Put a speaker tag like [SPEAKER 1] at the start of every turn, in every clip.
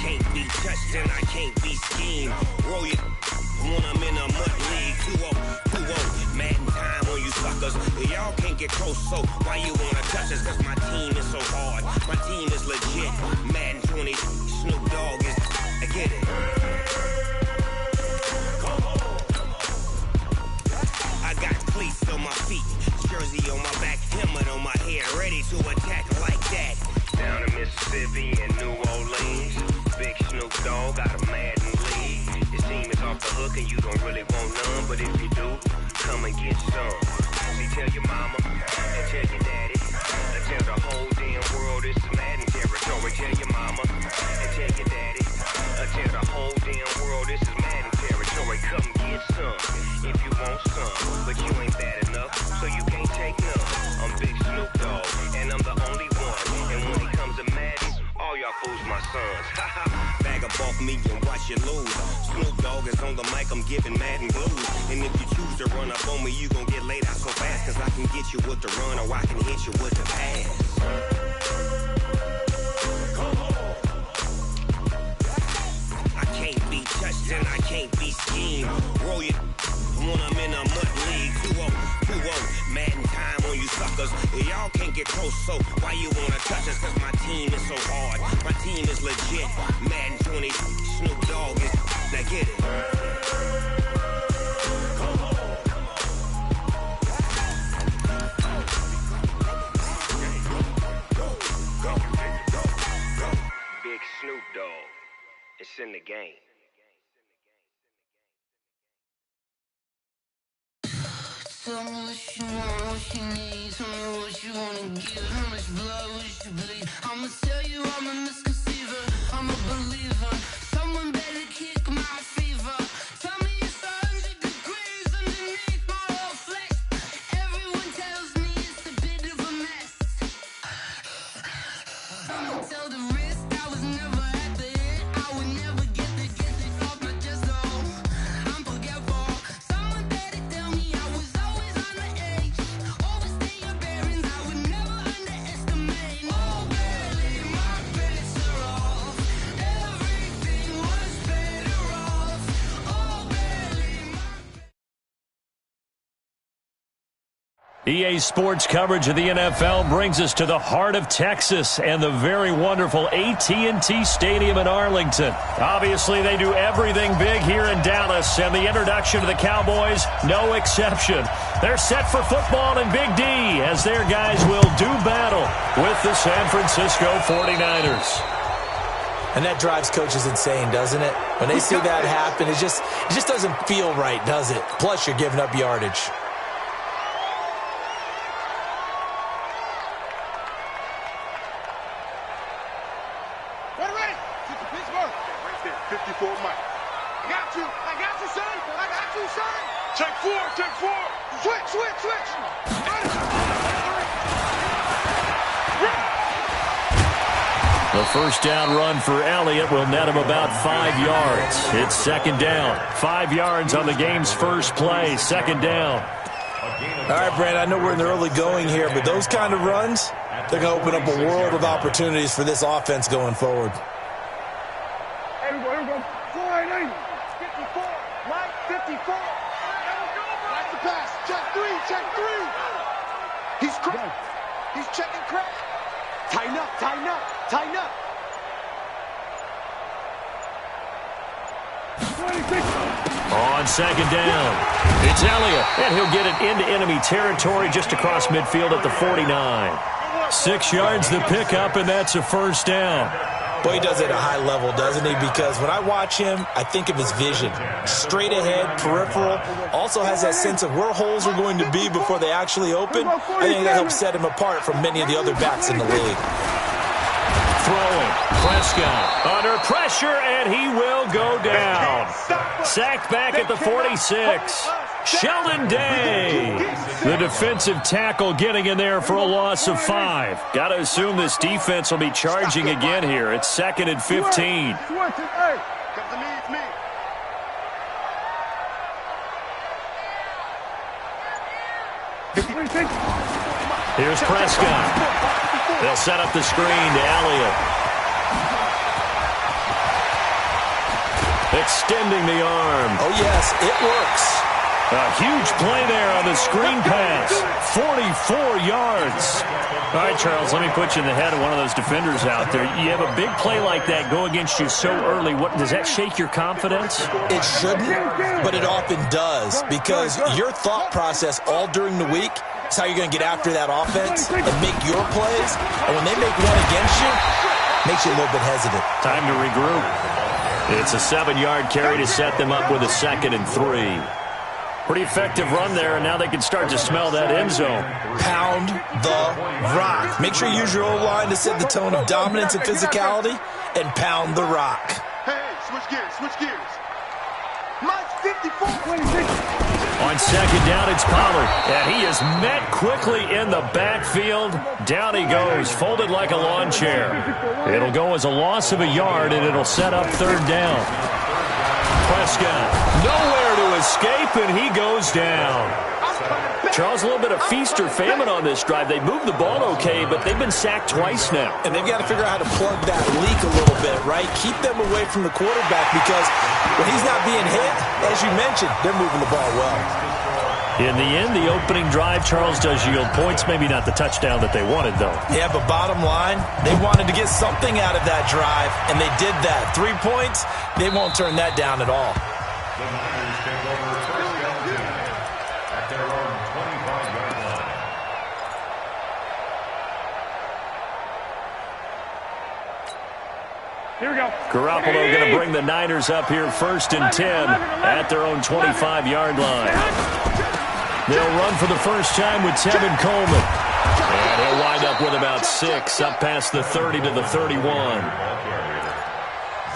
[SPEAKER 1] can't be touched and I can't be schemed. Roll your when I'm in a mud league. 2-0, Madden time on you suckers. Y'all can't get close, so why you wanna touch us? Cause my team is so hard. My team is legit. Madden 20, Snoop Dogg is. I get it. I got cleats on my feet, jersey on my back, helmet on my head, ready to attack like that. Down in Mississippi and New Orleans, big Snoop Dogg got a Madden league. His team is off the hook and you don't really want none, but if you do, come and get some. See, tell your mama and tell your daddy, and tell the whole damn world it's Madden territory. Tell your mama and tell your daddy, and tell the whole damn world this is Madden territory. Come get some if you want some, but you ain't bad enough, so you can't take none. I'm Big Snoop Dogg, and I'm the only one. And when it comes to Madden, all y'all fools my sons. Bag up off me and watch you lose. Snoop Dogg is on the mic, I'm giving Madden blues. And if you choose to run up on me, you gon' get laid out so fast. Cause I can get you with the run or I can hit you with the pass. I can't be touched and I can't be schemed. Roll your when I'm in a mud league. 2-0, Madden time on you suckers. Y'all can't get close, so why you wanna touch us? Cause my team is so hard. My team is legit. Madden 20, Snoop Dogg is. Now get it. Big Snoop Dogg. It's in the game.
[SPEAKER 2] Tell me what you want, what you need. Tell me what you wanna give. How much blood would you bleed? I'ma tell you I'm a misconceiver. I'm a believer. Someone better kick my fever. Tell me it's 100 degrees underneath my whole flesh. Everyone tells me it's a bit of a mess. I'ma tell the risk I was never at the end. I would never get it off my chest. Oh, I'm forgetful. Someone better tell me I was always on the edge. Overstay your bearings, I would never underestimate. Oh, barely my bets are off. Everything was better off. Oh, barely my.
[SPEAKER 3] EA Sports coverage of the NFL brings us to the heart of Texas and the very wonderful AT&T Stadium in Arlington. Obviously, they do everything big here in Dallas, and the introduction to the Cowboys, no exception. They're set for football in Big D as their guys will do battle with the San Francisco 49ers.
[SPEAKER 4] And that drives coaches insane, doesn't it? When they see that happen, it just doesn't feel right, does it? Plus, you're giving up yardage.
[SPEAKER 5] Ready? Pittsburgh. Right there, 54 Mike. I got you, son. I got you, son. Check four. Switch.
[SPEAKER 3] The first down run for Elliott will net him about 5 yards. It's second down. 5 yards on the game's first play. Second down.
[SPEAKER 4] All right, Brad, I know we're in the early going here, but those kind of runs, they're going to open up a world of opportunities for this offense going forward.
[SPEAKER 5] Here we go. 480. 54. Mike, 54. That's the pass. Check three. He's cracked. He's checking crack. Tighten up. 26.
[SPEAKER 3] On second down, it's Elliott, and he'll get it into enemy territory just across midfield at the 49. 6 yards the pickup, and that's a first down.
[SPEAKER 4] Boy, he does it at a high level, doesn't he? Because when I watch him, I think of his vision. Straight ahead, peripheral. Also has that sense of where holes are going to be before they actually open. I think that helps set him apart from many of the other backs in the league.
[SPEAKER 3] Throwing, Prescott under pressure, and he will go down. Sacked back at the 46. Sheldon Day, the defensive tackle, getting in there for a loss of 5. Got to assume this defense will be charging again here. It's second and 15. Here's Prescott. They'll set up the screen to Elliott. extending the arm.
[SPEAKER 4] Oh, yes, it works.
[SPEAKER 3] A huge play there on the screen pass. 44 yards. All right, Charles, let me put you in the head of one of those defenders out there. You have a big play like that go against you so early. Does that shake your confidence?
[SPEAKER 4] It shouldn't, but it often does, because your thought process all during the week is how you're going to get after that offense and make your plays. And when they make one against you, it makes you a little bit hesitant.
[SPEAKER 3] Time to regroup. It's a 7-yard carry to set them up with a 2nd and 3. Pretty effective run there, and now they can start to smell that end zone.
[SPEAKER 4] Pound the rock. Make sure you use your O-line to set the tone of dominance and physicality, and pound the rock.
[SPEAKER 5] Hey, switch gears, switch gears. Mike 54, 26.
[SPEAKER 3] On 2nd down, it's Pollard, and he is met quickly in the backfield. Down he goes, folded like a lawn chair. It'll go as a loss of a yard, and it'll set up 3rd down. Prescott, nowhere to escape, and he goes down. Charles, a little bit of feast or famine on this drive. They moved the ball okay, but they've been sacked twice now.
[SPEAKER 4] And they've got to figure out how to plug that leak a little bit, right? Keep them away from the quarterback, because when he's not being hit, as you mentioned, they're moving the ball well.
[SPEAKER 3] In the end, the opening drive, Charles, does yield points. Maybe not the touchdown that they wanted, though.
[SPEAKER 4] Yeah, but bottom line, they wanted to get something out of that drive, and they did that. 3 points, they won't turn that down at all.
[SPEAKER 6] The Niners take over first down at their own 25-yard line.
[SPEAKER 7] Here we go.
[SPEAKER 3] Garoppolo going to bring the Niners up here 1st and 10 at their own 25-yard line. They'll run for the first time with Tevin Coleman. And he'll wind up with about 6, up past the 30 to the 31.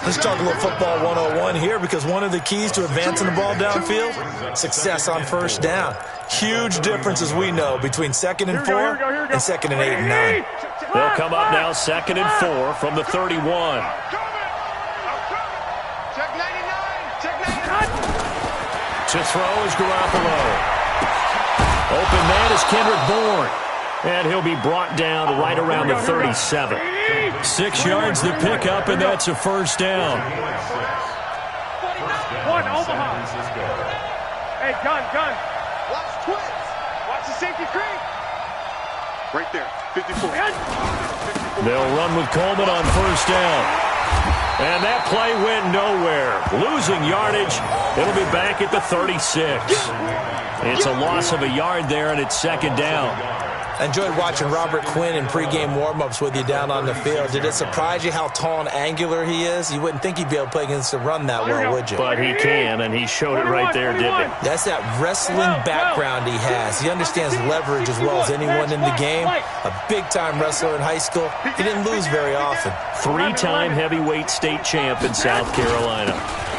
[SPEAKER 4] Let's talk a little football 101 here, because one of the keys to advancing the ball downfield, success on 1st down. Huge difference, as we know, between 2nd and 4 and 2nd and 8 and 9.
[SPEAKER 3] They'll come up now 2nd and 4 from the 31.
[SPEAKER 5] Check 99, check 99.
[SPEAKER 3] To throw is Garoppolo. Open man is Kendrick Bourne. And he'll be brought down right around the 37. 6 yards to pick up, and that's a 1st down.
[SPEAKER 7] 1, Omaha. Hey, gun.
[SPEAKER 5] Watch twins. Watch the safety creep. Right there, 54.
[SPEAKER 3] They'll run with Coleman on 1st down. And that play went nowhere. Losing yardage. It'll be back at the 36. It's a loss of a yard there, and it's 2nd down.
[SPEAKER 4] I enjoyed watching Robert Quinn in pregame warm-ups with you down on the field. Did it surprise you how tall and angular he is? You wouldn't think he'd be able to play against the run that well, would you?
[SPEAKER 3] But he can, and he showed it right there, didn't he?
[SPEAKER 4] That's that wrestling background he has. He understands leverage as well as anyone in the game. A big-time wrestler in high school. He didn't lose very often.
[SPEAKER 3] 3-time heavyweight state champ in South Carolina.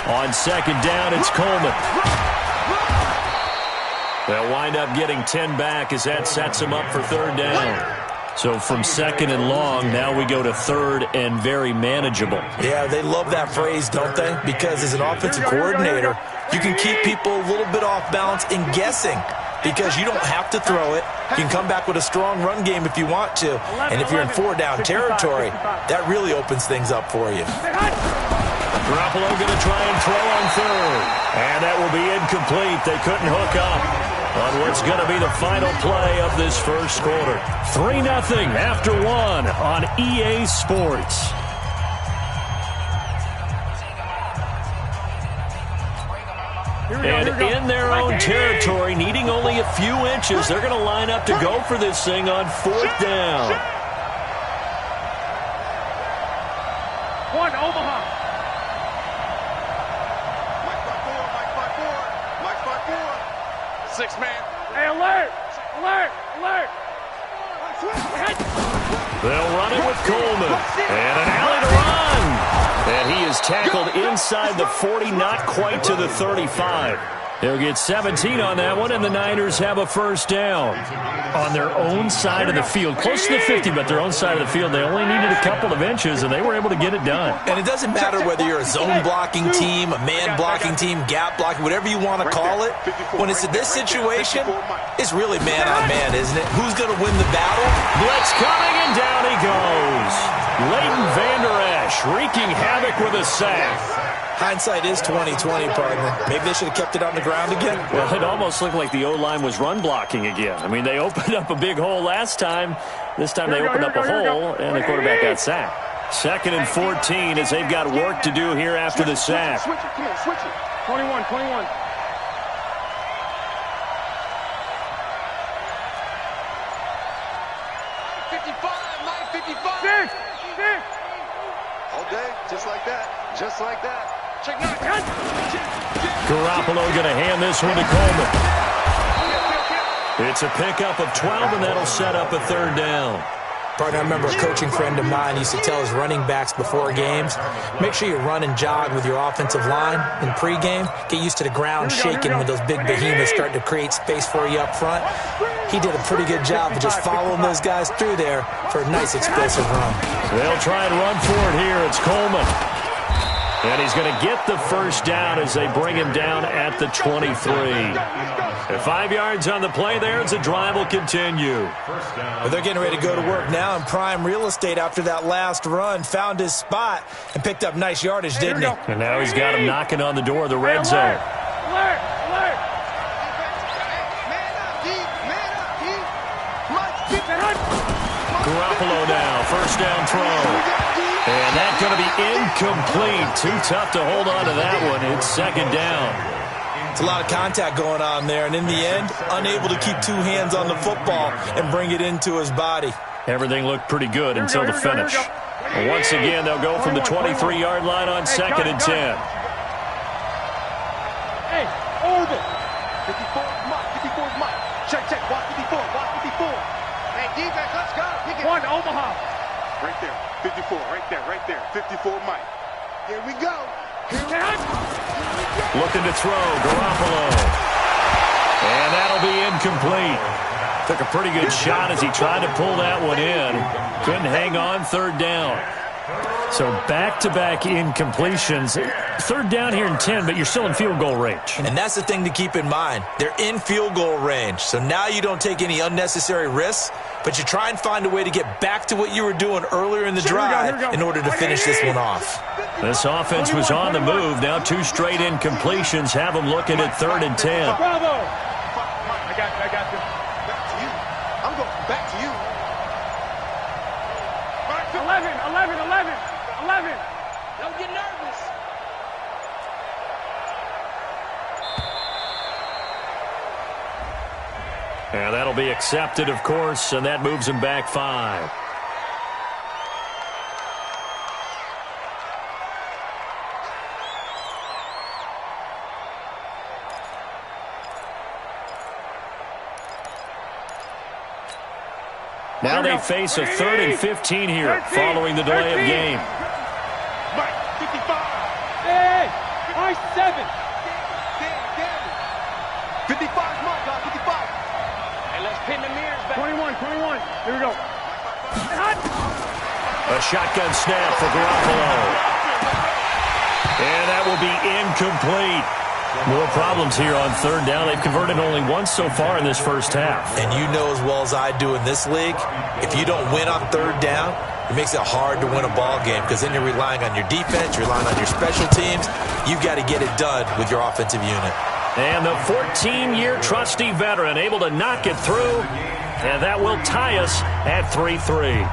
[SPEAKER 3] On 2nd down, it's Coleman. They'll wind up getting 10 back as that sets them up for 3rd down. So from 2nd and long, now we go to 3rd and very manageable.
[SPEAKER 4] Yeah, they love that phrase, don't they? Because as an offensive coordinator, you can keep people a little bit off balance in guessing, because you don't have to throw it. You can come back with a strong run game if you want to. And if you're in 4-down territory, that really opens things up for you.
[SPEAKER 3] Garoppolo going to try and throw on 3rd. And that will be incomplete. They couldn't hook up on what's going to be the final play of this 1st quarter. 3-0 after 1 on EA Sports. And in their own territory, needing only a few inches, they're going to line up to go for this thing on 4th down.
[SPEAKER 7] 1, Omaha.
[SPEAKER 5] Mike 5-4. 6-man.
[SPEAKER 7] Hey, alert.
[SPEAKER 3] They'll run it with Coleman. And an alley to run. And he is tackled inside the 40, not quite to the 35. They'll get 17 on that one, and the Niners have a 1st down on their own side of the field. Close to the 50, but their own side of the field. They only needed a couple of inches, and they were able to get it done.
[SPEAKER 4] And it doesn't matter whether you're a zone blocking team, a man blocking team, gap blocking, whatever you want to call it. When it's in this situation, it's really man-on-man, isn't it? Who's going to win the battle?
[SPEAKER 3] Blitz coming, and down he goes. Leighton Vander Esch wreaking havoc with a sack.
[SPEAKER 4] Hindsight is 20/20, partner. Maybe they should have kept it on the ground again.
[SPEAKER 3] Well, it almost looked like the O-line was run blocking again. I mean, they opened up a big hole last time. This time they opened up a hole, and the quarterback got sacked. 2nd and 14 as they've got work to do here after the sack.
[SPEAKER 7] Switch it, come on, switch it. 21, 21.
[SPEAKER 5] All day, just like that. Just like that. Check nine.
[SPEAKER 3] Garoppolo going to hand this one to Coleman. It's a pickup of 12, and that'll set up a 3rd down.
[SPEAKER 4] Partner, I remember a coaching friend of mine used to tell his running backs before games, make sure you run and jog with your offensive line in pregame. Get used to the ground shaking when those big behemoths start to create space for you up front. He did a pretty good job of just following those guys through there for a nice explosive run.
[SPEAKER 3] They'll try and run for it here. It's Coleman. And he's going to get the 1st down as they bring him down at the 23. At 5 yards on the play there as the drive will continue.
[SPEAKER 4] Well, they're getting ready to go to work now in prime real estate after that last run. Found his spot and picked up nice yardage, didn't he?
[SPEAKER 3] And now he's got him knocking on the door of the red zone. Garoppolo now, 1st down throw. And that's going to be incomplete. Too tough to hold on to that one. It's 2nd down.
[SPEAKER 4] It's a lot of contact going on there, and in the end, unable to keep 2 hands on the football and bring it into his body.
[SPEAKER 3] Everything looked pretty good until the finish. And once again, they'll go from the 23-yard line on 2nd and 10.
[SPEAKER 7] Hey, hold it.
[SPEAKER 5] 54 is Mike. Check, watch 54, watch 54. Hey, defense, let's go. Pick it.
[SPEAKER 7] 1, Omaha.
[SPEAKER 5] Right there, 54, right there. 54, Mike. Here we go.
[SPEAKER 3] Looking to throw, Garoppolo. And that'll be incomplete. Took a pretty good shot as he tried to pull that one in. Couldn't hang on, 3rd down. So back-to-back incompletions. 3rd down here in 10, but you're still in field goal range.
[SPEAKER 4] And that's the thing to keep in mind. They're in field goal range. So now you don't take any unnecessary risks, but you try and find a way to get back to what you were doing earlier in the drive in order to finish this one off.
[SPEAKER 3] This offense was on the move. Now 2 straight incompletions have them looking at 3rd and 10.
[SPEAKER 7] Bravo. I got you.
[SPEAKER 5] Back to you. I'm going back to you.
[SPEAKER 7] 11. Don't get nervous.
[SPEAKER 3] And that'll be accepted, of course, and that moves him back 5. Now they face a 3rd and 15 here following the delay of game.
[SPEAKER 5] Mike, 55.
[SPEAKER 7] Hey, I 7.
[SPEAKER 5] 55 is Mike, 55.
[SPEAKER 7] Hey, let's pin the mirrors back. 21. Here we go.
[SPEAKER 3] A shotgun snap for Garoppolo. And that will be incomplete. More problems here on 3rd down. They've converted only once so far in this 1st half.
[SPEAKER 4] And you know as well as I do in this league, if you don't win on 3rd down, it makes it hard to win a ball game because then you're relying on your defense, you're relying on your special teams. You've got to get it done with your offensive unit.
[SPEAKER 3] And the 14-year trusty veteran able to knock it through, and that will tie us at 3-3.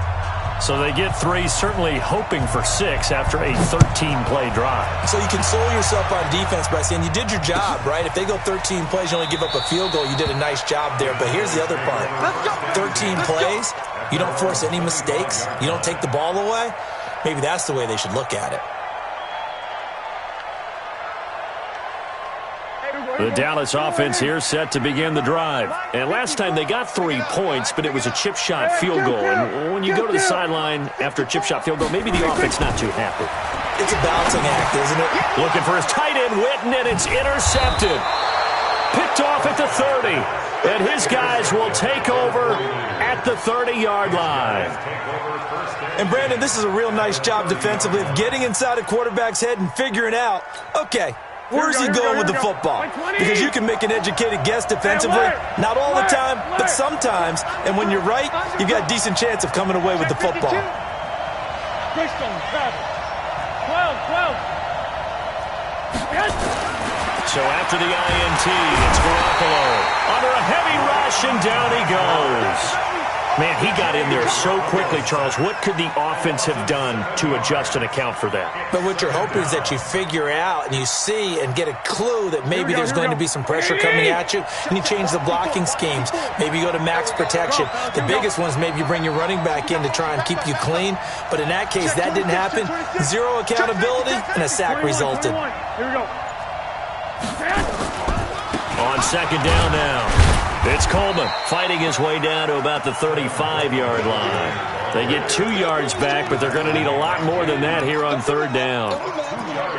[SPEAKER 3] So they get 3, certainly hoping for 6 after a 13-play drive.
[SPEAKER 4] So you console yourself on defense by saying you did your job, right? If they go 13 plays, you only give up a field goal, you did a nice job there. But here's the other part. 13 plays, you don't force any mistakes, you don't take the ball away. Maybe that's the way they should look at it.
[SPEAKER 3] The Dallas offense here set to begin the drive. And last time they got 3 points, but it was a chip shot field goal. And when you go to the sideline after a chip shot field goal, maybe the offense not too happy.
[SPEAKER 4] It's a balancing act, isn't it?
[SPEAKER 3] Looking for his tight end, Witten, and it's intercepted. Picked off at the 30. And his guys will take over at the 30-yard line.
[SPEAKER 4] And, Brandon, this is a real nice job defensively of getting inside a quarterback's head and figuring out, okay, where's he going with the football? Because you can make an educated guess defensively. Not all the time, but sometimes. And when you're right, you've got a decent chance of coming away with the football.
[SPEAKER 7] 12.
[SPEAKER 3] So after the INT, it's Garoppolo. Under a heavy rush, and down he goes. Man, he got in there so quickly, Charles. What could the offense have done to adjust and account for that?
[SPEAKER 4] But what you're hoping is that you figure out and you see and get a clue that maybe there's going to be some pressure coming at you, and you change the blocking schemes. Maybe you go to max protection. The biggest one is maybe you bring your running back in to try and keep you clean. But in that case, that didn't happen. Zero accountability, and a sack resulted.
[SPEAKER 7] Here we go.
[SPEAKER 3] On second down now. It's Coleman fighting his way down to about the 35-yard line. They get 2 yards back, but they're going to need a lot more than that here on third down.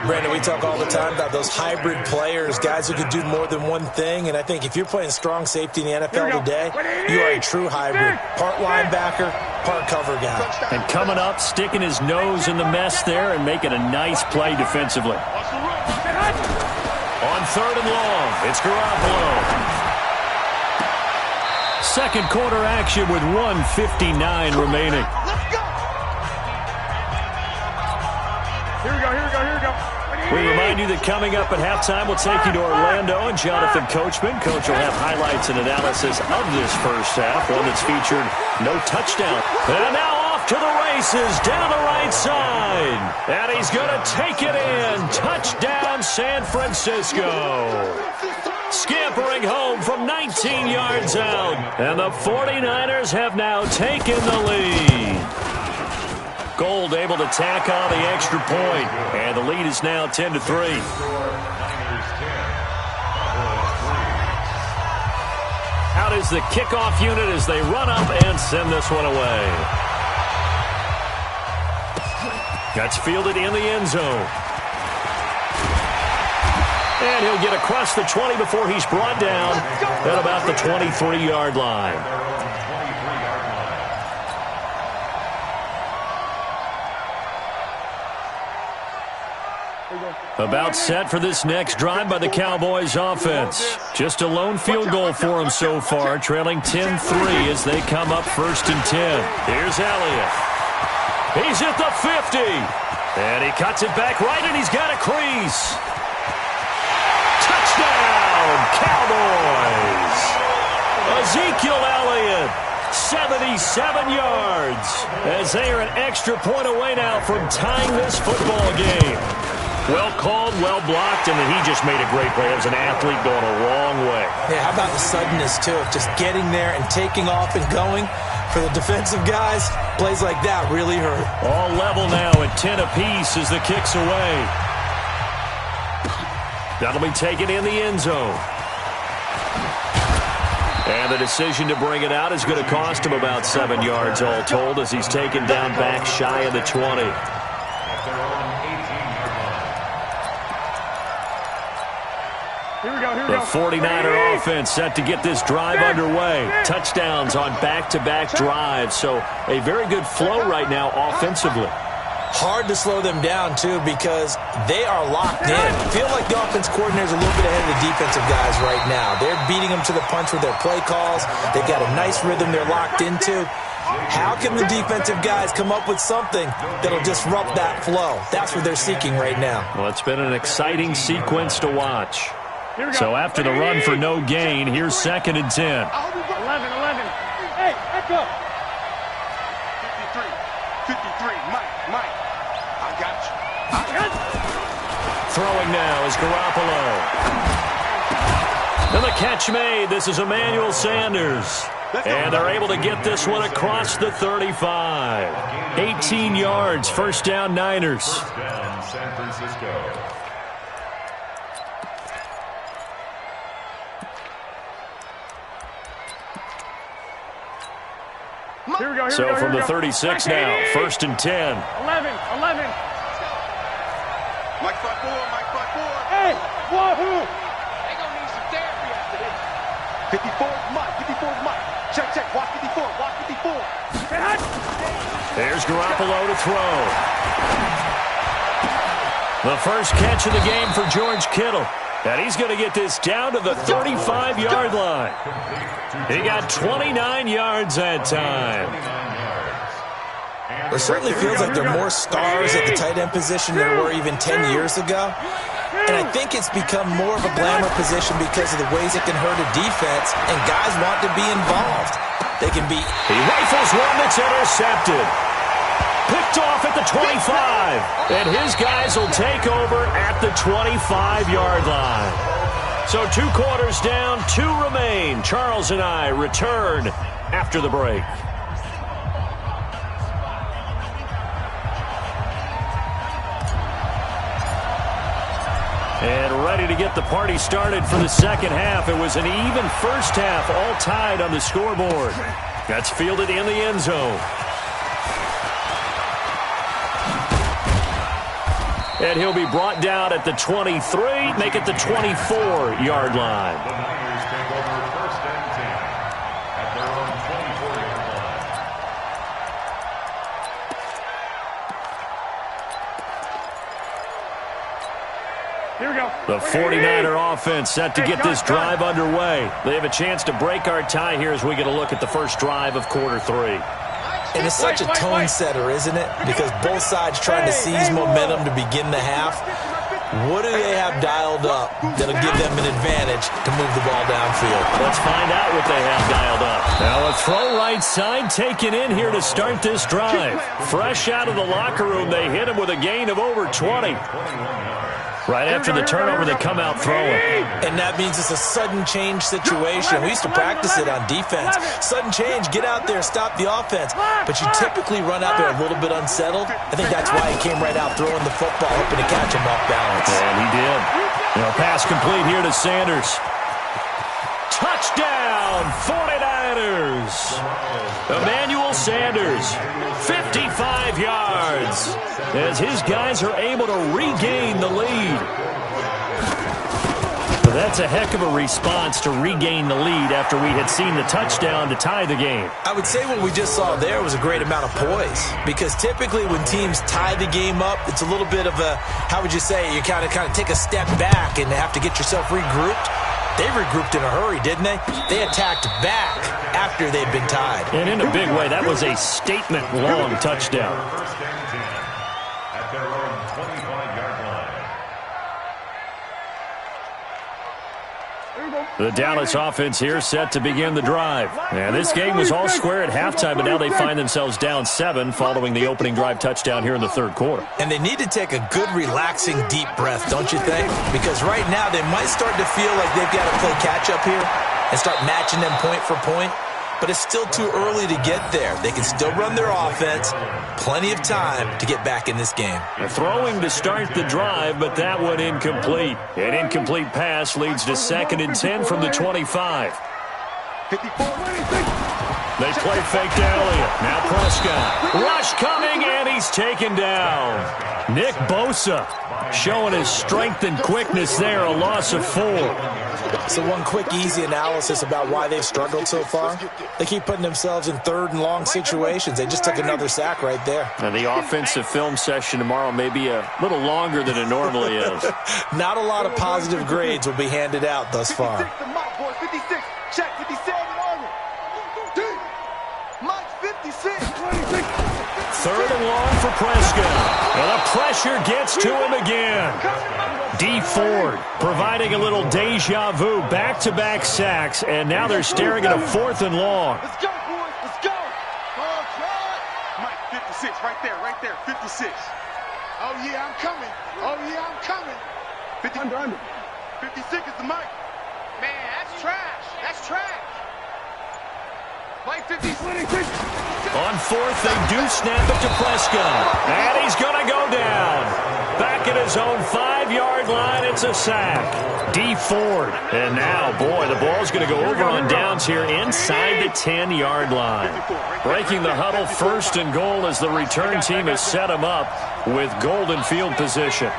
[SPEAKER 4] Brandon, we talk all the time about those hybrid players, guys who could do more than one thing. And I think if you're playing strong safety in the NFL today, you are a true hybrid. Part linebacker, part cover guy.
[SPEAKER 3] And coming up, sticking his nose in the mess there and making a nice play defensively. On third and long, it's Garoppolo. Second quarter action with 1:59 remaining.
[SPEAKER 5] Let's go.
[SPEAKER 7] Here we go, here we go, here we go.
[SPEAKER 3] We remind you that coming up at halftime, we'll take you to Orlando and Jonathan Coachman. Coach will have highlights and analysis of this first half, one that's featured no touchdown. And now off to the races, down the right side. And he's going to take it in. Touchdown, San Francisco. Scampering home from 19 yards out. And the 49ers have now taken the lead. Gold able to tack on the extra point. And the lead is now 10-3. Out is the kickoff unit as they run up and send this one away. That's fielded in the end zone. And he'll get across the 20 before he's brought down at about the 23-yard line. About set for this next drive by the Cowboys offense. Just a lone field goal for them so far, trailing 10-3 as they come up 1st and 10. Here's Elliott. He's at the 50. And he cuts it back right, and he's got a crease. Touchdown, Cowboys. Ezekiel Elliott, 77 yards, as they are an extra point away now from tying this football game. Well called, well blocked, and then he just made a great play. It was an athlete going a long way.
[SPEAKER 4] Yeah, how about the suddenness, too, of just getting there and taking off and going? For the defensive guys, plays like that really hurt.
[SPEAKER 3] All level now at 10 apiece as the kick's away. That'll be taken in the end zone. And the decision to bring it out is going to cost him about 7 yards all told as he's taken down back shy of the 20. The 49er offense set to get this drive underway. Touchdowns on back-to-back drives, so a very good flow right now offensively.
[SPEAKER 4] Hard to slow them down, too, because they are locked in. Feel like the offense coordinator's a little bit ahead of the defensive guys right now. They're beating them to the punch with their play calls. They've got a nice rhythm they're locked into. How can the defensive guys come up with something that'll disrupt that flow? That's what they're seeking right now.
[SPEAKER 3] Well, it's been an exciting sequence to watch. So after the run for no gain, here's 2nd and 10.
[SPEAKER 7] 11. Hey, back up.
[SPEAKER 5] 53, Mike, I got you.
[SPEAKER 3] Throwing now is Garoppolo. And the catch made. This is Emmanuel Sanders. And they're able to get this one across the 35. 18 yards, first down Niners.
[SPEAKER 6] First down, San Francisco.
[SPEAKER 7] Here we go,
[SPEAKER 3] So from the 36 now, 1st and 10.
[SPEAKER 7] 11.
[SPEAKER 5] Mike 5-4.
[SPEAKER 7] Hey, wahoo!
[SPEAKER 5] They gonna need some therapy after this. 54 Mike. Check. Watch 54.
[SPEAKER 3] There's Garoppolo to throw. The first catch of the game for George Kittle. And he's going to get this down to the 35-yard line. He got 29 yards that time.
[SPEAKER 4] It certainly feels like there are more stars at the tight end position than there were even 10 years ago. And I think it's become more of a glamour position because of the ways it can hurt a defense, and guys want to be involved. They can be...
[SPEAKER 3] He rifles one that's intercepted. Picked off at the 25. And his guys will take over at the 25-yard line. So 2 quarters down, 2 remain. Charles and I return after the break. And ready to get the party started for the second half. It was an even first half, all tied on the scoreboard. That's fielded in the end zone. And he'll be brought down at the 23, make it the 24-yard line.
[SPEAKER 6] The Niners take over 1st and 10 at their own 24-yard line.
[SPEAKER 7] Here we go.
[SPEAKER 3] The 49er offense set to get this drive underway. They have a chance to break our tie here as we get a look at the first drive of quarter 3.
[SPEAKER 4] And it's such a tone setter, isn't it? Because both sides trying to seize momentum to begin the half. What do they have dialed up that'll give them an advantage to move the ball downfield?
[SPEAKER 3] Let's find out what they have dialed up. Now a throw right side taken in here to start this drive. Fresh out of the locker room, they hit him with a gain of over 20. Right after the turnover, they come out throwing.
[SPEAKER 4] And that means it's a sudden change situation. We used to practice it on defense. Sudden change, get out there, stop the offense. But you typically run out there a little bit unsettled. I think that's why he came right out throwing the football, hoping to catch him off balance.
[SPEAKER 3] And he did. Pass complete here to Sanders. Touchdown, 49ers. Emmanuel Sanders, 55 yards, as his guys are able to regain the lead. That's a heck of a response to regain the lead after we had seen the touchdown to tie the game.
[SPEAKER 4] I would say what we just saw there was a great amount of poise, because typically when teams tie the game up, it's a little bit of a, how would you say, you kind of take a step back and have to get yourself regrouped. They regrouped in a hurry, didn't they? They attacked back after they'd been tied.
[SPEAKER 3] And in a big way, that was a statement-long touchdown.
[SPEAKER 6] 1st and 10 at their own 25-yard line.
[SPEAKER 3] The Dallas offense here set to begin the drive. And this game was all square at halftime, but now they find themselves down 7 following the opening drive touchdown here in the 3rd quarter.
[SPEAKER 4] And they need to take a good, relaxing, deep breath, don't you think? Because right now they might start to feel like they've got to play catch-up here and start matching them point for point. But it's still too early to get there. They can still run their offense. Plenty of time to get back in this game.
[SPEAKER 3] Throwing to start the drive, but that one incomplete. An incomplete pass leads to 2nd and 10 from the 25. They play fake to Elliott. Now Prescott. Rush coming, and he's taken down. Nick Bosa showing his strength and quickness there, a loss of 4.
[SPEAKER 4] So one quick, easy analysis about why they've struggled so far. They keep putting themselves in 3rd and long situations. They just took another sack right there.
[SPEAKER 3] And the offensive film session tomorrow may be a little longer than it normally is.
[SPEAKER 4] Not a lot of positive grades will be handed out thus far.
[SPEAKER 5] 56, check 57 on it. Mike 56.
[SPEAKER 3] 3rd and long for Prescott. And the pressure gets to him again. D. Ford providing a little deja vu, back-to-back sacks, and now they're staring at a 4th and long.
[SPEAKER 5] Let's go, boys. Let's go. Mike 56, right there, 56. Oh, yeah, I'm coming. 50, 56 is the mic. Man, that's trash. That's trash. Mike 56.
[SPEAKER 3] On 4th, they do snap it to Prescott. And he's going to go down. Back at his own 5-yard line, it's a sack. D. Ford. And now, boy, the ball's going to go over on downs here inside the 10-yard line. Breaking the huddle, 1st and goal as the return team has set him up with golden field position.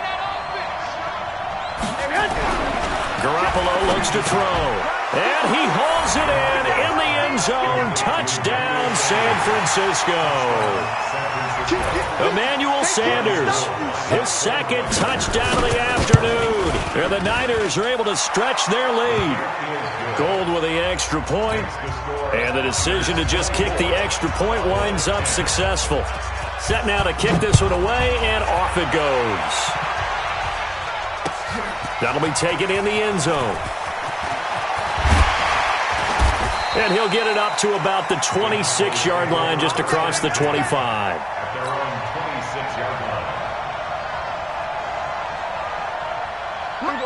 [SPEAKER 3] Garoppolo looks to throw. And he hauls it in the end zone. Touchdown, San Francisco. Emmanuel Sanders, his 2nd touchdown of the afternoon. And the Niners are able to stretch their lead. Gold with the extra point. And the decision to just kick the extra point winds up successful. Set now to kick this one away, and off it goes. That'll be taken in the end zone. And he'll get it up to about the 26-yard line, just across the 25.
[SPEAKER 6] At their own 26-yard line.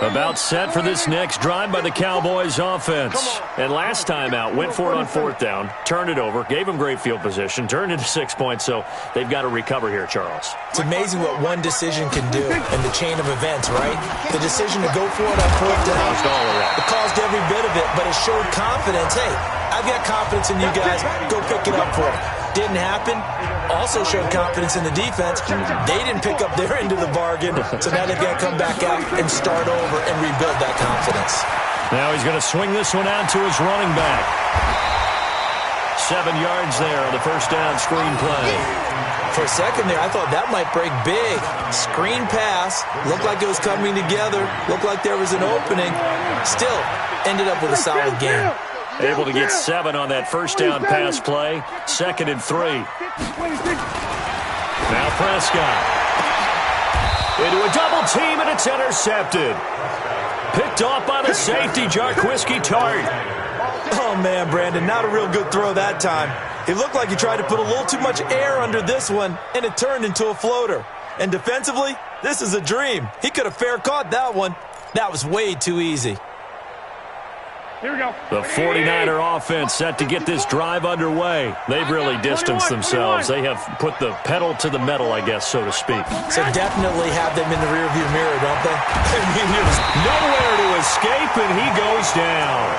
[SPEAKER 3] About set for this next drive by the Cowboys offense. And last time out, went for it on 4th down, turned it over, gave them great field position, turned into 6 points, so they've got to recover here, Charles.
[SPEAKER 4] It's amazing what one decision can do in the chain of events, right? The decision to go for it on 4th down, it caused every bit of it, but it showed confidence. Hey, I've got confidence in you guys. Go pick it up for them. Didn't happen. Also showed confidence in the defense. They didn't pick up their end of the bargain, so now they've got to come back out and start over and rebuild that confidence.
[SPEAKER 3] Now he's going to swing this one out to his running back. 7 yards there on the first down screen play.
[SPEAKER 4] For a second there, I thought that might break big. Screen pass. Looked like it was coming together. Looked like there was an opening. Still, ended up with a solid game.
[SPEAKER 3] Able to get 7 on that first down pass play. 2nd and 3. Now Prescott. Into a double team, and it's intercepted. Picked off by the safety, Jray216's.
[SPEAKER 4] Oh, man, Brandon, not a real good throw that time. It looked like he tried to put a little too much air under this one, and it turned into a floater. And defensively, this is a dream. He could have fair caught that one. That was way too easy.
[SPEAKER 7] Here we go.
[SPEAKER 3] The 49er offense set to get this drive underway. They've really distanced themselves. They have put the pedal to the metal, I guess, so to speak.
[SPEAKER 4] So definitely have them in the rearview mirror, don't they?
[SPEAKER 3] I mean, there's nowhere to escape, and he goes down.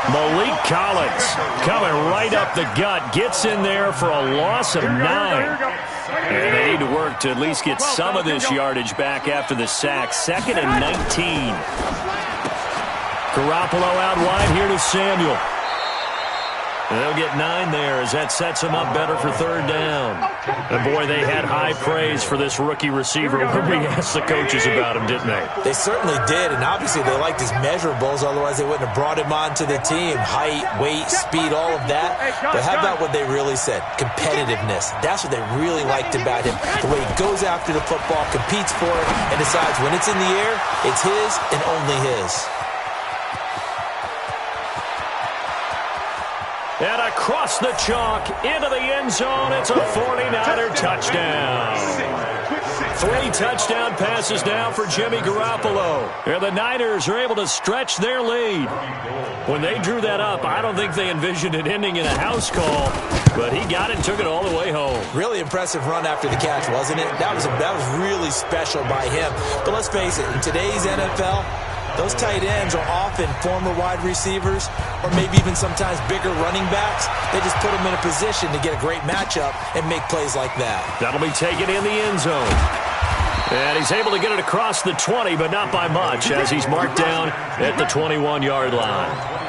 [SPEAKER 3] Malik Collins coming right up the gut, gets in there for a loss of 9. And they need to work to at least get some of this yardage back after the sack. 2nd and 19. Garoppolo out wide here to Samuel. And they'll get 9 there as that sets them up better for 3rd down. And boy, they had high praise for this rookie receiver when we asked the coaches about him, didn't they?
[SPEAKER 4] They certainly did, and obviously they liked his measurables, otherwise they wouldn't have brought him onto the team. Height, weight, speed, all of that. But how about what they really said? Competitiveness. That's what they really liked about him. The way he goes after the football, competes for it, and decides when it's in the air, it's his and only his.
[SPEAKER 3] And across the chalk, into the end zone, it's a 49er touchdown. 3 touchdown passes now for Jimmy Garoppolo. And the Niners are able to stretch their lead. When they drew that up, I don't think they envisioned it ending in a house call, but he got it and took it all the way home.
[SPEAKER 4] Really impressive run after the catch, wasn't it? That was really special by him. But let's face it, in today's NFL, those tight ends are often former wide receivers or maybe even sometimes bigger running backs. They just put them in a position to get a great matchup and make plays like that.
[SPEAKER 3] That'll be taken in the end zone. And he's able to get it across the 20, but not by much, as he's marked down at the 21-yard line.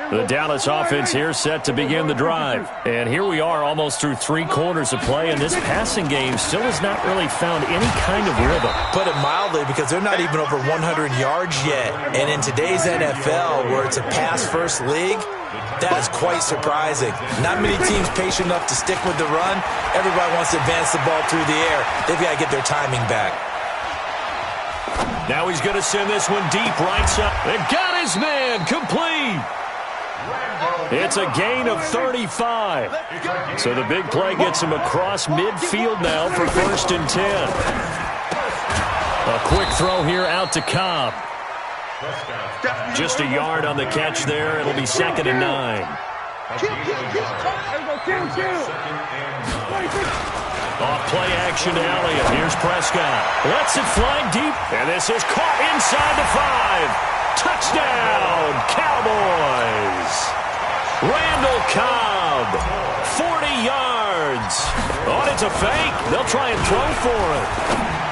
[SPEAKER 3] The Dallas offense here set to begin the drive. And here we are almost through 3 quarters of play, and this passing game still has not really found any kind of rhythm.
[SPEAKER 4] Put it mildly, because they're not even over 100 yards yet. And in today's NFL, where it's a pass-first league, that is quite surprising. Not many teams patient enough to stick with the run. Everybody wants to advance the ball through the air. They've got to get their timing back.
[SPEAKER 3] Now he's going to send this one deep right side. They've got his man complete. It's a gain of 35. So the big play gets him across midfield now for 1st and 10. A quick throw here out to Cobb. Just a yard on the catch there. It'll be 2nd and 9. Off play action to Elliott. Here's Prescott. Lets it fly deep. And this is caught inside the 5. Touchdown, Cowboys. Randall Cobb, 40 yards. Oh, it's a fake. They'll try and throw for it.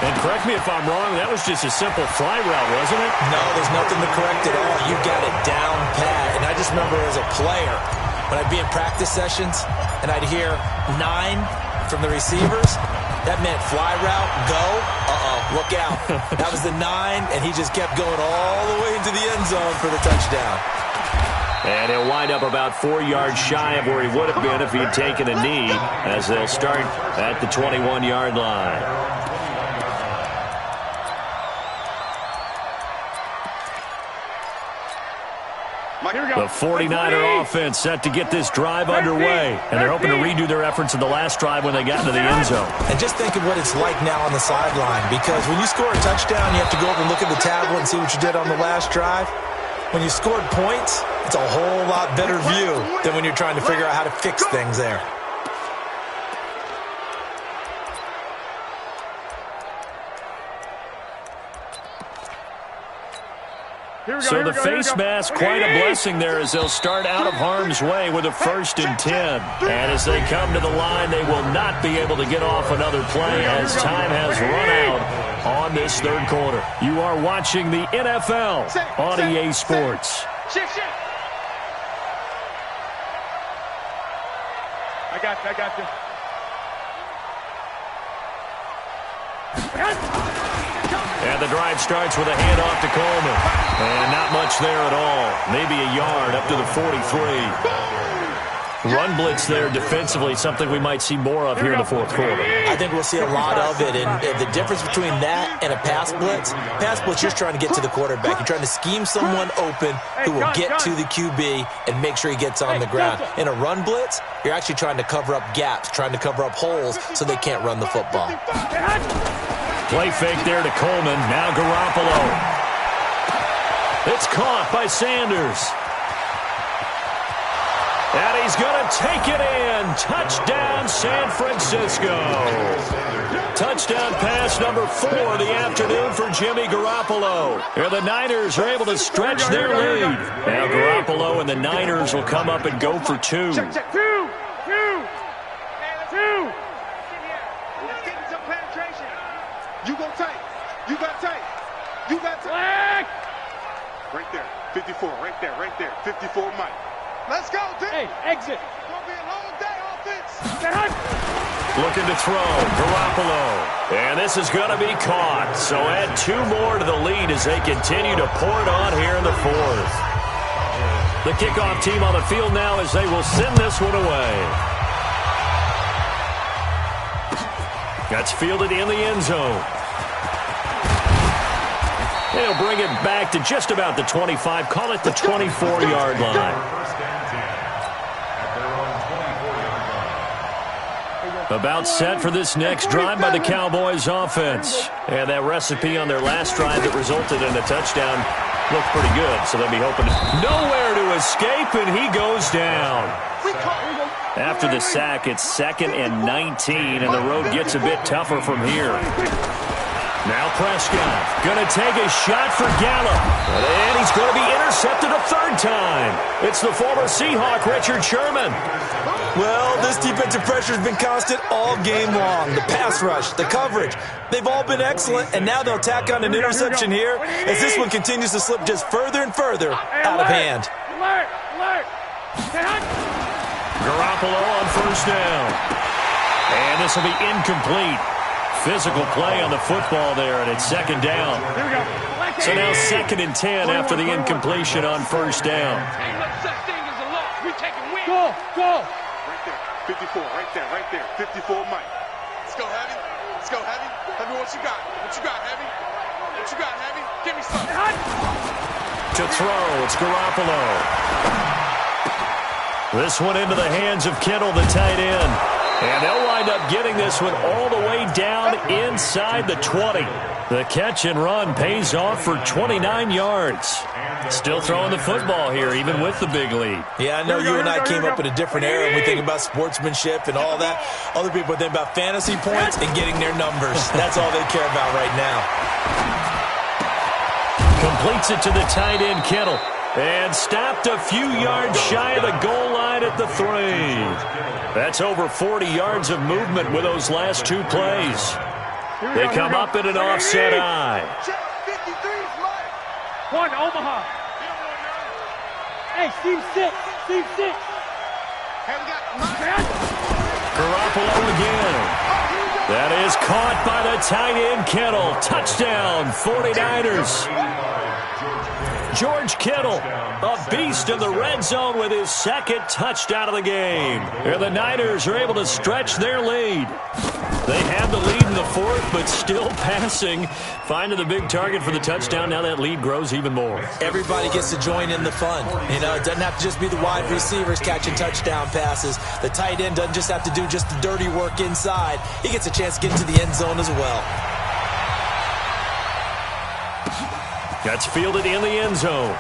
[SPEAKER 3] And correct me if I'm wrong, that was just a simple fly route, wasn't it?
[SPEAKER 4] No, there's nothing to correct at all. You got it down pat. And I just remember as a player, when I'd be in practice sessions and I'd hear 9 from the receivers, that meant fly route, go, look out. That was the 9, and he just kept going all the way into the end zone for the touchdown.
[SPEAKER 3] And he'll wind up about 4 yards shy of where he would have been if he had taken a knee, as they'll start at the 21-yard line. The 49er offense set to get this drive underway, and they're hoping to redo their efforts in the last drive when they got into the end zone.
[SPEAKER 4] And just think of what it's like now on the sideline, because when you score a touchdown, you have to go over and look at the tablet and see what you did on the last drive. When you scored points, it's a whole lot better view than when you're trying to figure out how to fix things there.
[SPEAKER 3] So the face mask, quite a blessing there as they'll start out of harm's way with a 1st and 10. And as they come to the line, they will not be able to get off another play as time has run out on this third quarter. You are watching the NFL on EA Sports.
[SPEAKER 7] I got you.
[SPEAKER 3] And the drive starts with a handoff to Coleman. And not much there at all. Maybe a yard up to the 43. Run blitz there defensively, something we might see more of here in the fourth quarter.
[SPEAKER 4] I think we'll see a lot of it. And the difference between that and a pass blitz, you're just trying to get to the quarterback. You're trying to scheme someone open who will get to the QB and make sure he gets on the ground. In a run blitz, you're actually trying to cover up gaps, trying to cover up holes so they can't run the football.
[SPEAKER 3] Play fake there to Coleman. Now Garoppolo. It's caught by Sanders. And he's going to take it in. Touchdown, San Francisco. Touchdown pass number 4 of the afternoon for Jimmy Garoppolo. And the Niners are able to stretch their lead. Now Garoppolo and the Niners will come up and go for 2.
[SPEAKER 7] Check. 2.
[SPEAKER 5] You go tight. You got tight. You got tight. Right there. 54. Right there. 54 Mike. Let's go, dude.
[SPEAKER 7] Hey, exit.
[SPEAKER 5] It's going to be a long day, offense.
[SPEAKER 3] Looking to throw. Garoppolo. And this is going to be caught. So add 2 more to the lead as they continue to pour it on here in the fourth. The kickoff team on the field now as they will send this one away. That's fielded in the end zone. They'll bring it back to just about the 25. Call it the 24-yard line. About set for this next drive by the Cowboys offense. And that recipe on their last drive that resulted in a touchdown looked pretty good. So they'll be hoping nowhere to escape, and he goes down. After the sack, it's 2nd and 19, and the road gets a bit tougher from here. Now Prescott going to take a shot for Gallup. And he's going to be intercepted a 3rd time. It's the former Seahawk, Richard Sherman.
[SPEAKER 4] Well, this defensive pressure has been constant all game long. The pass rush, the coverage, they've all been excellent, and now they'll tack on an interception here as this one continues to slip just further and further out of hand.
[SPEAKER 3] Garoppolo on 1st down. And this will be incomplete. Physical play on the football there, and it's 2nd down. So now 2nd and 10 after the incompletion on 1st down.
[SPEAKER 7] Go.
[SPEAKER 5] Right there. 54. Right there. 54 Mike. Let's go, Heavy. Heavy, what you got? Heavy? Give me something.
[SPEAKER 3] To throw, it's Garoppolo. This one into the hands of Kittle, the tight end. And they'll wind up getting this one all the way down inside the 20. The catch and run pays off for 29 yards. Still throwing the football here, even with the big lead.
[SPEAKER 4] Yeah, I know you and I came up in a different era and we think about sportsmanship and all that. Other people think about fantasy points and getting their numbers. That's all they care about right now.
[SPEAKER 3] Completes it to the tight end, Kittle. And stopped a few yards shy of the goal line at the 3. That's over 40 yards of movement with those last 2 plays. They come up in an offset eye.
[SPEAKER 7] 1, Omaha. Hey, Steve 6.
[SPEAKER 3] Garoppolo again. That is caught by the tight end, Kittle. Touchdown, 49ers. George Kittle, a beast in the red zone with his second touchdown of the game. And the Niners are able to stretch their lead. They have the lead in the fourth, but still passing. Finding the big target for the touchdown. Now that lead grows even more.
[SPEAKER 4] Everybody gets to join in the fun. You know, it doesn't have to just be the wide receivers catching touchdown passes. The tight end doesn't just have to do just the dirty work inside. He gets a chance to get into the end zone as well.
[SPEAKER 3] That's fielded in the end zone.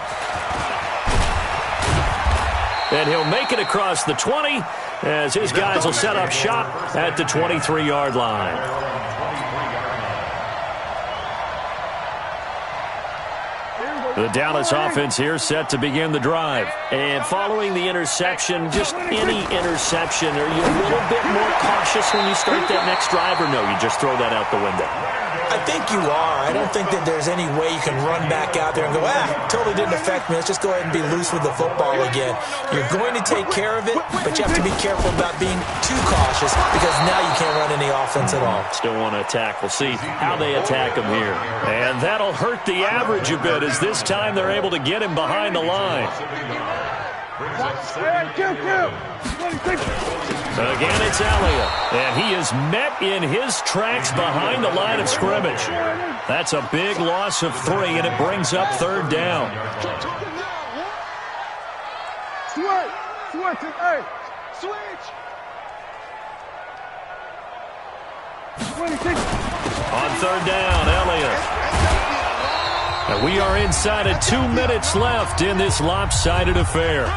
[SPEAKER 3] And he'll make it across the 20 as his guys will set up shop at the 23-yard line. The Dallas offense here set to begin the drive. And following the interception, just any interception, are you a little bit more cautious when you start that next drive, or no, you just throw that out the window?
[SPEAKER 4] I think you are. I don't think that there's any way you can run back out there and go, totally didn't affect me. Let's just go ahead and be loose with the football again. You're going to take care of it, but you have to be careful about being too cautious because now you can't run any offense at all.
[SPEAKER 3] Still want to attack. We'll see how they attack him here. And that'll hurt the average a bit as this time they're able to get him behind the line. Again, it's Elliott, and he is met in his tracks behind the line of scrimmage. That's a big loss of 3, and it brings up third down. On third down, Elliott. And we are inside of 2 minutes left in this lopsided affair.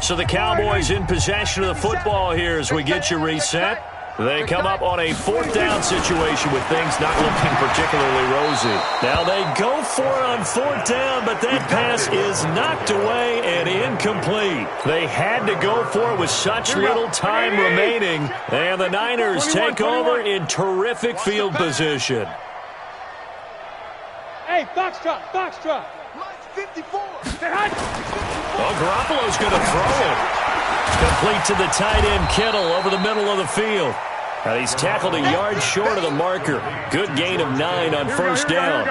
[SPEAKER 3] So the Cowboys in possession of the football here as we get you reset. They come up on a fourth down situation with things not looking particularly rosy. Now they go for it on fourth down, but that pass is knocked away and incomplete. They had to go for it with such little time remaining, and the Niners take over in terrific field position.
[SPEAKER 7] Hey, box truck.
[SPEAKER 5] 54.
[SPEAKER 3] Well, Garoppolo's going to throw it. Complete to the tight end, Kittle, over the middle of the field. Now he's tackled a yard short of the marker. Good gain of 9 on first down.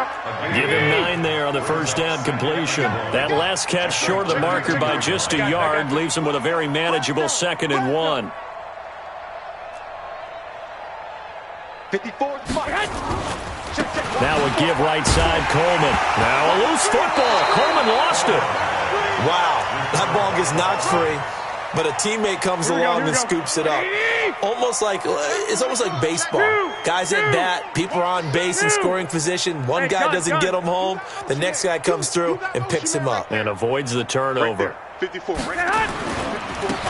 [SPEAKER 3] Give him 9 there on the first down completion. That last catch short of the marker by just a yard leaves him with a very manageable 2nd and 1.
[SPEAKER 5] 54.
[SPEAKER 3] Now a give right side, Coleman. Now a loose football. Coleman lost it.
[SPEAKER 4] Wow, that ball gets knocked free, but a teammate comes along and scoops it up. It's almost like baseball. Guys at bat, people are on base in scoring position. One guy doesn't get him home. The next guy comes through and picks him up.
[SPEAKER 3] And avoids the turnover.
[SPEAKER 5] 54.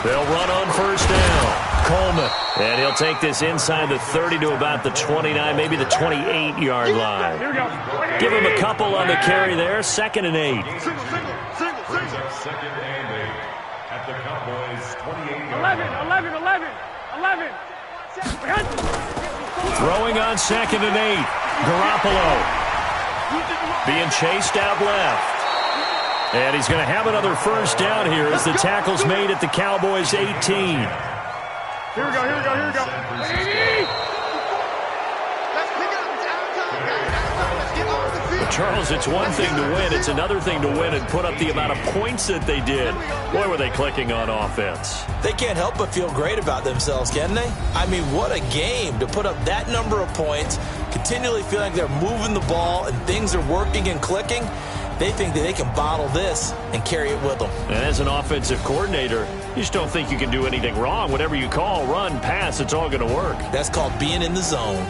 [SPEAKER 3] They'll run on first down. Coleman. And he'll take this inside the 30 to about the 29, maybe the 28-yard line. Give him a couple on the carry there. 2nd and 8.
[SPEAKER 6] Brings up 2nd and 8 at the Cowboys' 28-yard
[SPEAKER 7] 11.
[SPEAKER 3] Throwing on 2nd and 8. Garoppolo being chased out left. And he's going to have another first down here as the tackle's made at the Cowboys' 18.
[SPEAKER 7] Here we go.
[SPEAKER 3] But Charles, it's one thing to win. It's another thing to win and put up the amount of points that they did. Boy, were they clicking on offense.
[SPEAKER 4] They can't help but feel great about themselves, can they? I mean, what a game to put up that number of points, continually feel like they're moving the ball and things are working and clicking. They think that they can bottle this and carry it with them.
[SPEAKER 3] And as an offensive coordinator, you just don't think you can do anything wrong. Whatever you call, run, pass, it's all going to work.
[SPEAKER 4] That's called being in the zone.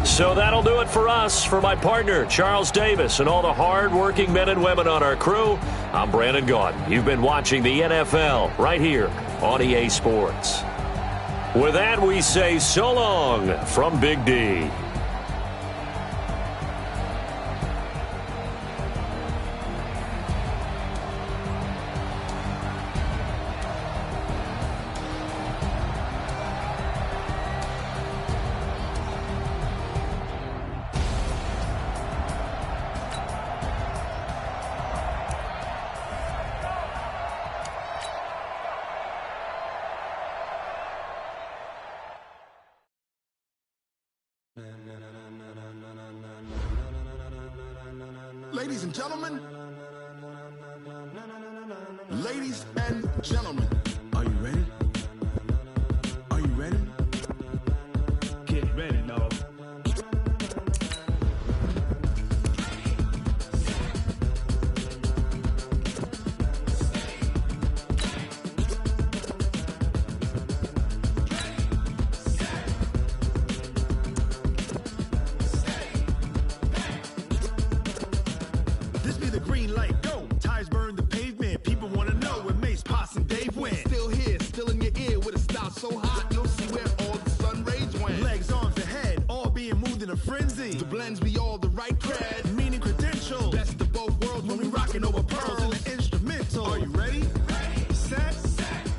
[SPEAKER 3] So that'll do it for us. For my partner, Charles Davis, and all the hard-working men and women on our crew, I'm Brandon Gaudin. You've been watching the NFL right here on EA Sports. With that, we say so long from Big D.
[SPEAKER 8] Ladies and gentlemen. Ladies and gentlemen. Are you ready? Are you ready? Get ready, dog. This be the green light, go. Tires burn the pavement. People wanna know where Mace, Potts, and Dave went. Still here, still in your ear with a style so hot, you'll see where all the sun rays went. Legs, arms, and head, all being moved in a frenzy. The blends be all the right cred, meaning credentials. Best of both worlds when we rockin' over pearls in the instrumental. Are you ready? Set,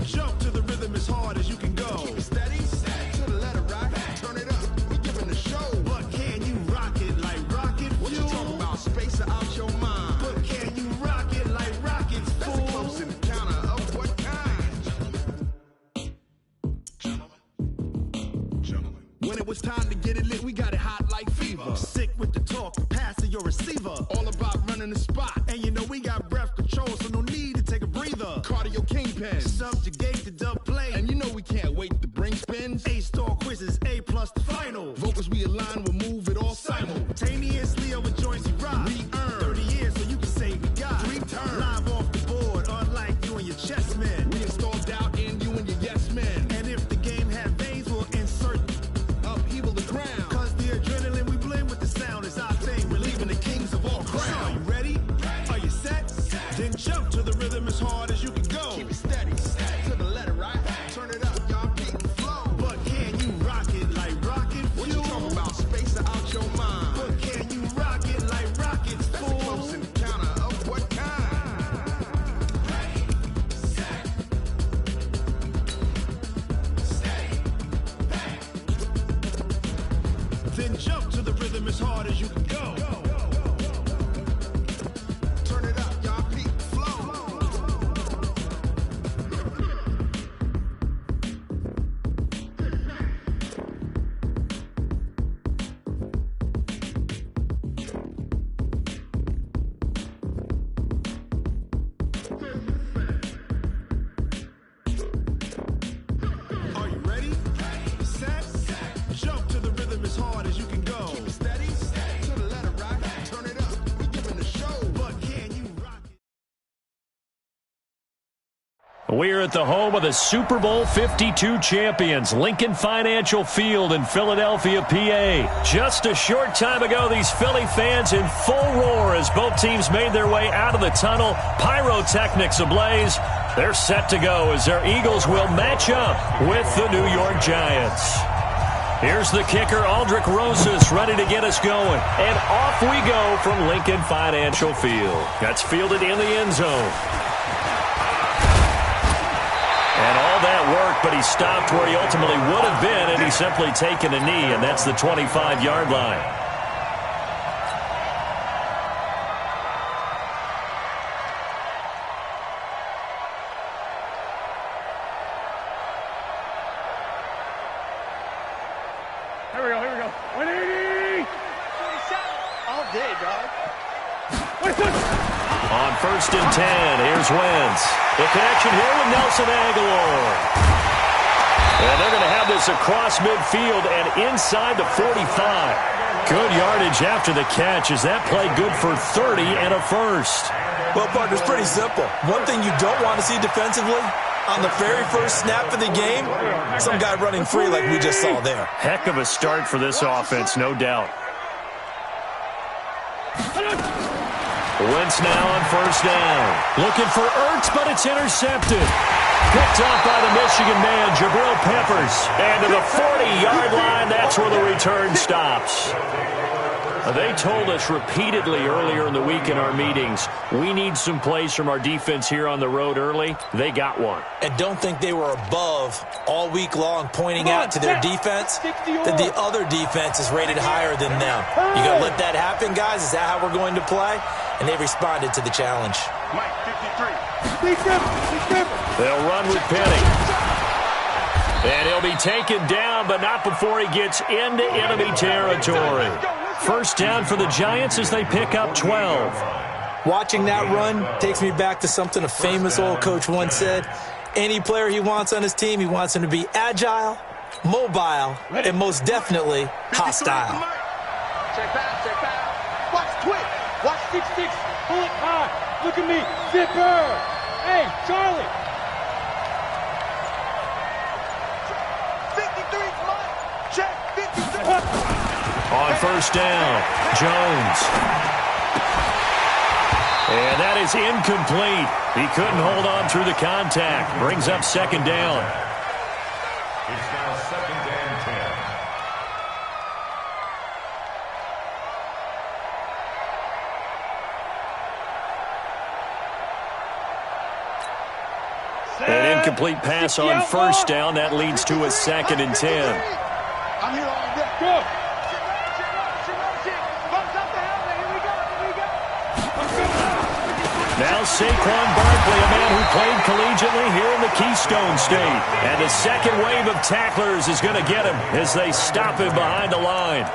[SPEAKER 8] jump to the rhythm as hard as you can go. Keep it steady, to the letter right, turn it up, we giving the show. But can you rock it like rocket fuel? What you talking about, space out your mind? But can you rock it like rockets, fool? That's a close encounter of what kind? Gentlemen. When it was time to get it lit, we got it hot like fever. Sick with the talk, pass to your receiver. All about running the spot, and you know we got breath control, so no need to take a breather. Cardio kingpin, subjugate the dub play, and you know we can't wait to bring spins. A-star quizzes, A+ the final. Vocals we align, we'll move it all simultaneously over joints we rock. We earn 30 years, so you can say we got 3 turns. Live off the board, unlike you and your chess men. We install doubt in you and your yes men. And if the game had veins, we'll insert upheaval the ground. Cause the adrenaline we blend with the sound is our thing, relieving the kings of all crowns. So are you ready? Are you set? Then jump to the rhythm as hard as you can go. Keep it steady, to the letter right. Turn it up, y'all beat the flow. But can you rock it like rocket fuel? What you talking about, space out your mind? But can you rock it like rockets, fool? That's a close encounter of what kind? Ready, set, steady, bang. Then jump to the rhythm as hard as you can go. Turn it up, y'all beat the flow. Are you ready? Set, jump to the rhythm as hard as you can go. Keep it steady, to the letter right. Turn it up, we giving the show. But can you rock it?
[SPEAKER 3] We're at the home of the Super Bowl 52 champions, Lincoln Financial Field in Philadelphia, PA. Just a short time ago, these Philly fans in full roar as both teams made their way out of the tunnel. Pyrotechnics ablaze. They're set to go as their Eagles will match up with the New York Giants. Here's the kicker, Aldrich Rosas, ready to get us going. And off we go from Lincoln Financial Field. That's fielded in the end zone. And all that work, but he stopped where he ultimately would have been, and he's simply taken a knee, and that's the 25-yard line.
[SPEAKER 7] Here we go. 180!
[SPEAKER 9] 47 all day, dog.
[SPEAKER 3] On 1st and 10, here's Wentz. The connection here with Nelson Aguilar. And they're going to have this across midfield and inside the 45. Good yardage after the catch. Is that play good for 30 and a first?
[SPEAKER 4] Well, partner, it's pretty simple. One thing you don't want to see defensively, on the very first snap of the game, some guy running free like we just saw there.
[SPEAKER 3] Heck of a start for this offense, no doubt. Wentz now on 1st down. Looking for Ertz, but it's intercepted. Picked up by the Michigan man, Jabril Peppers. And to the 40-yard line, that's where the return stops. They told us repeatedly earlier in the week in our meetings, we need some plays from our defense here on the road early. They got one.
[SPEAKER 4] And don't think they were above all week long, pointing out to their defense that the other defense is rated higher than them. You going to let that happen, guys? Is that how we're going to play? And they responded to the challenge.
[SPEAKER 5] Mike, 53.
[SPEAKER 3] They'll run with Penny. And he'll be taken down, but not before he gets into enemy territory. First down for the Giants as they pick up 12.
[SPEAKER 4] Watching that run takes me back to something a famous old coach once said. Any player he wants on his team, he wants him to be agile, mobile, and most definitely hostile.
[SPEAKER 9] Check back. Watch twitch. Watch 6-6. Pull it high. Look at me. Zipper. Hey, Charlie.
[SPEAKER 5] 53's mine. Check. 53.
[SPEAKER 3] On first down, Jones. And that is incomplete. He couldn't hold on through the contact. Brings up second down.
[SPEAKER 6] It's now second and 10.
[SPEAKER 3] An incomplete pass on first down. That leads to a second and 10.
[SPEAKER 5] I'm here all day.
[SPEAKER 9] Go.
[SPEAKER 3] Now Saquon Barkley, a man who played collegiately here in the Keystone State. And the second wave of tacklers is going to get him as they stop him behind the line.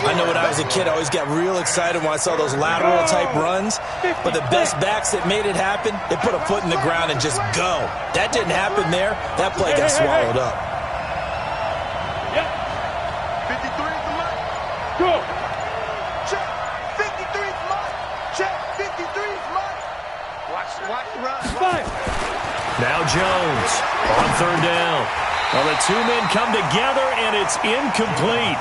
[SPEAKER 4] I know when I was a kid, I always got real excited when I saw those lateral-type runs. But the best backs that made it happen, they put a foot in the ground and just go. That didn't happen there. That play got swallowed up.
[SPEAKER 5] 53's the money.
[SPEAKER 9] Go.
[SPEAKER 5] Check. 53's mine. Check. 53's mine.
[SPEAKER 9] Watch the run.
[SPEAKER 7] Five.
[SPEAKER 3] Now Jones on third down. Well, the two men come together, and it's incomplete.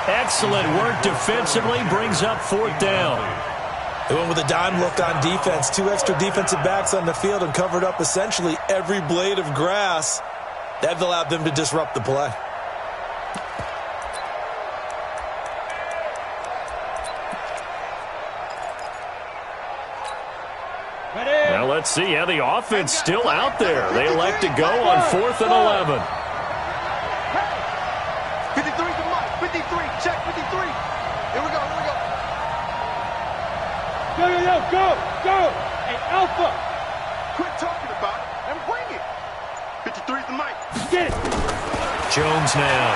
[SPEAKER 3] Excellent work defensively, brings up fourth down.
[SPEAKER 4] They went with a dime look on defense. Two extra defensive backs on the field and covered up essentially every blade of grass. That allowed them to disrupt the play.
[SPEAKER 3] Now let's see how the offense still out there. They elect to go on 4th and 11.
[SPEAKER 5] 53's the money. 53. Check 53. Here we go.
[SPEAKER 9] Go. Hey, Alpha.
[SPEAKER 5] Quit talking about it and bring it. 53's the mic.
[SPEAKER 9] Get it.
[SPEAKER 3] Jones now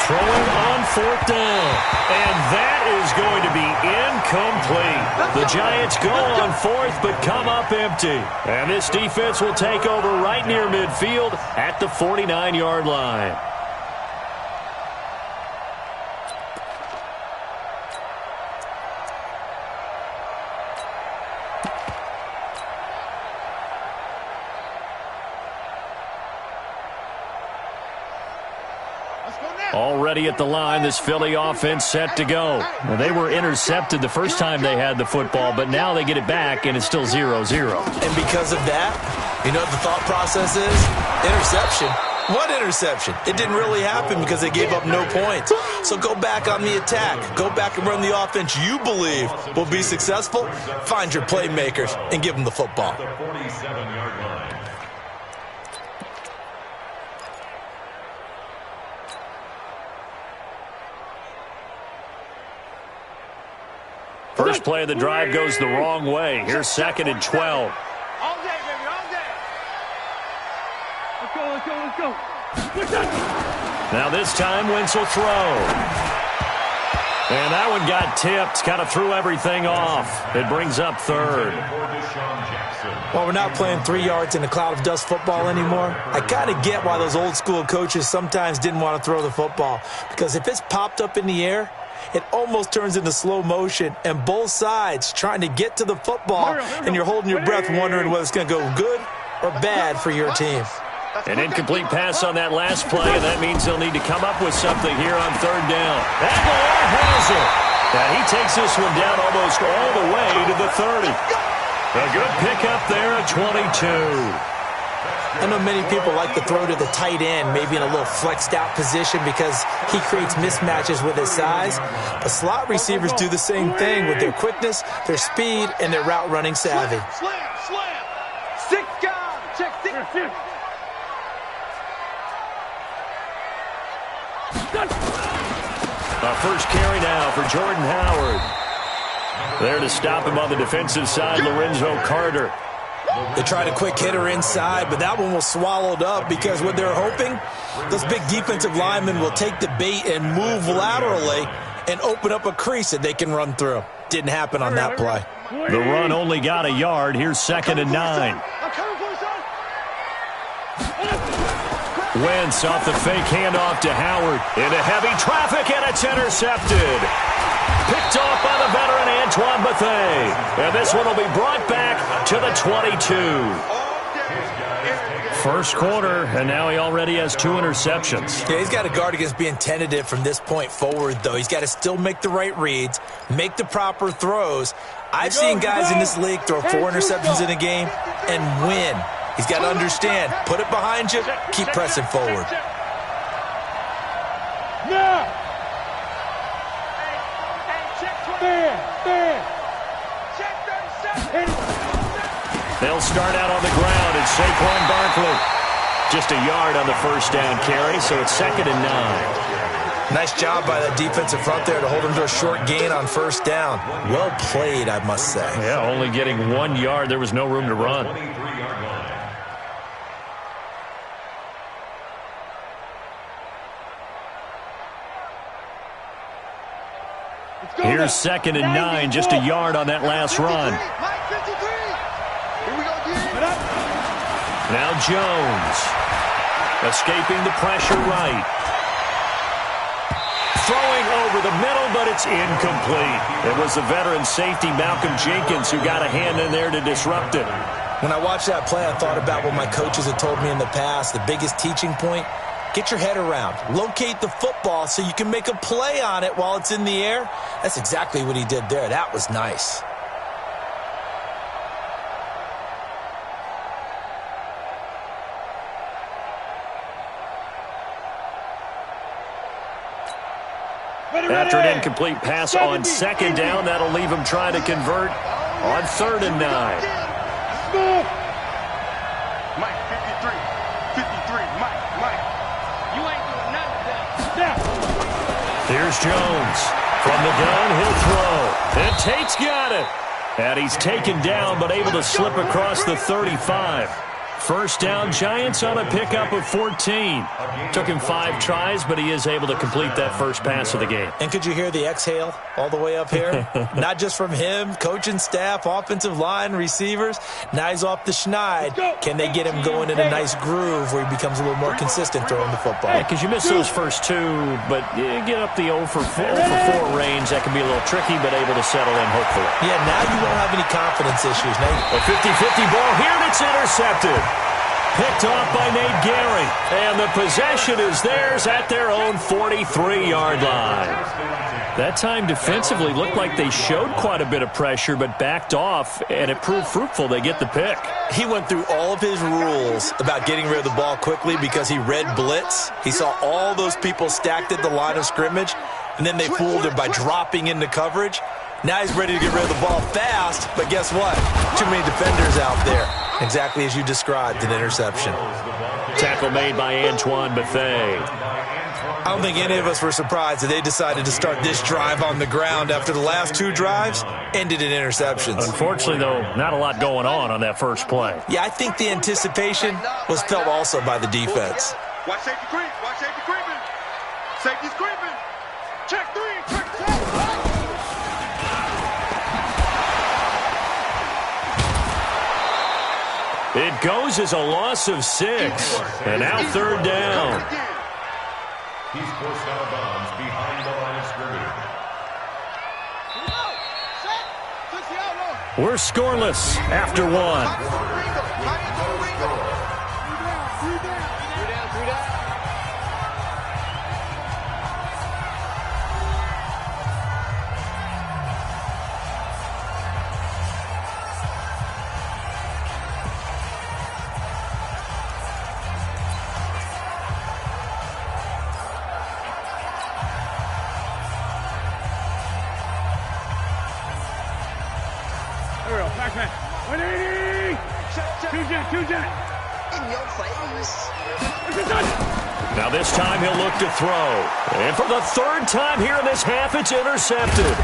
[SPEAKER 3] throwing on 4th down. And that is going to be incomplete. The Giants go on 4th but come up empty. And this defense will take over right near midfield at the 49-yard line. Already at the line, this Philly offense set to go. Well, they were intercepted the first time they had the football, but now they get it back, and it's still 0-0.
[SPEAKER 4] And because of that, you know what the thought process is? Interception. What interception? It didn't really happen because they gave up no points. So go back on the attack. Go back and run the offense you believe will be successful. Find your playmakers and give them the football.
[SPEAKER 6] The 47-yard line.
[SPEAKER 3] First play of the drive goes the wrong way. Here's 2nd and 12.
[SPEAKER 9] All day, baby, all day. Let's go.
[SPEAKER 3] Now this time, Wentz will throw. And that one got tipped. Kind of threw everything off. It brings up 3rd.
[SPEAKER 4] While we're not playing 3 yards in a cloud of dust football anymore, I kind of get why those old school coaches sometimes didn't want to throw the football. Because if it's popped up in the air, it almost turns into slow motion, and both sides trying to get to the football, and you're holding your breath wondering whether it's going to go good or bad for your team.
[SPEAKER 3] An incomplete pass on that last play, and that means they'll need to come up with something here on 3rd down. Aguilar has it. And he takes this one down almost all the way to the 30. A good pickup there at 22.
[SPEAKER 4] I know many people like to throw to the tight end, maybe in a little flexed out position because he creates mismatches with his size. But slot receivers do the same thing with their quickness, their speed, and their route running savvy.
[SPEAKER 9] Slam. 6 down. Check 6.
[SPEAKER 3] A first carry now for Jordan Howard. There to stop him on the defensive side, Lorenzo Carter.
[SPEAKER 4] They tried a quick hitter inside, but that one was swallowed up because what they're hoping, those big defensive linemen will take the bait and move laterally and open up a crease that they can run through. Didn't happen on that play.
[SPEAKER 3] The run only got a yard. Here's 2nd and 9. Wentz off the fake handoff to Howard. Into heavy traffic, and it's intercepted. Picked off by the veteran Antoine Bethea. And this one will be brought back to the 22. First quarter, and now he already has 2 interceptions.
[SPEAKER 4] Yeah, he's got to guard against being tentative from this point forward, though. He's got to still make the right reads, make the proper throws. I've seen guys in this league throw 4 interceptions in a game and win. He's got to understand, put it behind you, keep pressing forward.
[SPEAKER 3] They'll start out on the ground, and Saquon Barkley just a yard on the first down carry, so it's 2nd and 9.
[SPEAKER 4] Nice job by that defensive front there to hold him to a short gain on first down. Well played, I must say.
[SPEAKER 3] Yeah, only getting 1 yard. There was no room to run. Here's 2nd and 9, just a yard on that last run. Now Jones, escaping the pressure right. Throwing over the middle, but it's incomplete. It was the veteran safety Malcolm Jenkins who got a hand in there to disrupt it.
[SPEAKER 4] When I watched that play, I thought about what my coaches had told me in the past. The biggest teaching point, get your head around. Locate the football so you can make a play on it while it's in the air. That's exactly what he did there. That was nice.
[SPEAKER 3] After an incomplete pass on 2nd down, that'll leave him trying to convert on 3rd and 9.
[SPEAKER 5] Mike, 53. 53. Mike.
[SPEAKER 7] You ain't doing nothing with that.
[SPEAKER 3] Here's Jones. From the gun, he'll throw. And Tate's got it. And he's taken down, but able to slip across the 35. First down, Giants on a pickup of 14. Took him 5 tries, but he is able to complete that first pass of the game.
[SPEAKER 4] And could you hear the exhale all the way up here? Not just from him, coaching staff, offensive line, receivers. Now he's off the schneid. Can they get him going in a nice groove where he becomes a little more consistent throwing the football?
[SPEAKER 3] Yeah, because you miss those first 2, but you get up the 0 for 4 range. That can be a little tricky, but able to settle in, hopefully.
[SPEAKER 4] Yeah, now you won't have any confidence issues.
[SPEAKER 3] A 50-50 ball here, and it's intercepted. Picked off by Nate Gehring. And the possession is theirs at their own 43-yard line. That time defensively looked like they showed quite a bit of pressure, but backed off, and it proved fruitful. They get the pick.
[SPEAKER 4] He went through all of his rules about getting rid of the ball quickly because he read blitz. He saw all those people stacked at the line of scrimmage, and then they fooled him by dropping into coverage. Now he's ready to get rid of the ball fast, but guess what? Too many defenders out there. Exactly as you described, an interception.
[SPEAKER 3] Tackle made by Antoine Bethea.
[SPEAKER 4] I don't think any of us were surprised that they decided to start this drive on the ground after the last 2 drives ended in interceptions.
[SPEAKER 3] Unfortunately, though, not a lot going on that first play.
[SPEAKER 4] Yeah, I think the anticipation was felt also by the defense.
[SPEAKER 5] Watch safety creep. Watch safety creeping. Safety's creeping. Check 3. Check 2.
[SPEAKER 3] It goes as a loss of 6. And now 3rd down.
[SPEAKER 6] He's forced out of bounds behind the line of scrimmage.
[SPEAKER 3] We're scoreless after 1. Now this time he'll look to throw. And for the 3rd time here in this half, it's intercepted.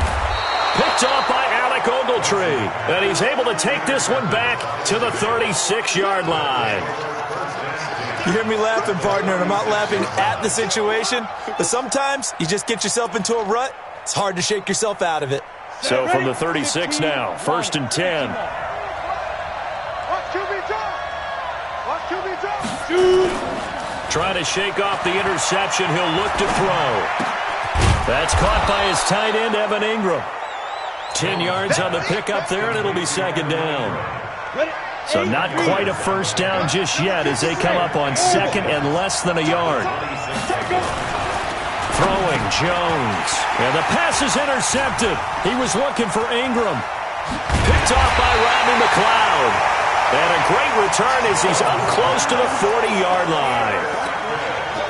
[SPEAKER 3] Picked off by Alec Ogletree. And he's able to take this one back to the 36-yard line.
[SPEAKER 4] You hear me laughing, partner, and I'm not laughing at the situation, but sometimes you just get yourself into a rut It's hard to shake yourself out of it.
[SPEAKER 3] So from the 36 now, 1st and 10. Trying to shake off the interception. He'll look to throw. That's caught by his tight end, Evan Ingram. 10 yards on the pickup there, and it'll be 2nd down. So not quite a first down just yet as they come up on 2nd and less than a yard. Throwing, Jones. And the pass is intercepted. He was looking for Ingram. Picked off by Rodney McLeod. And a great return as he's up close to the 40-yard line.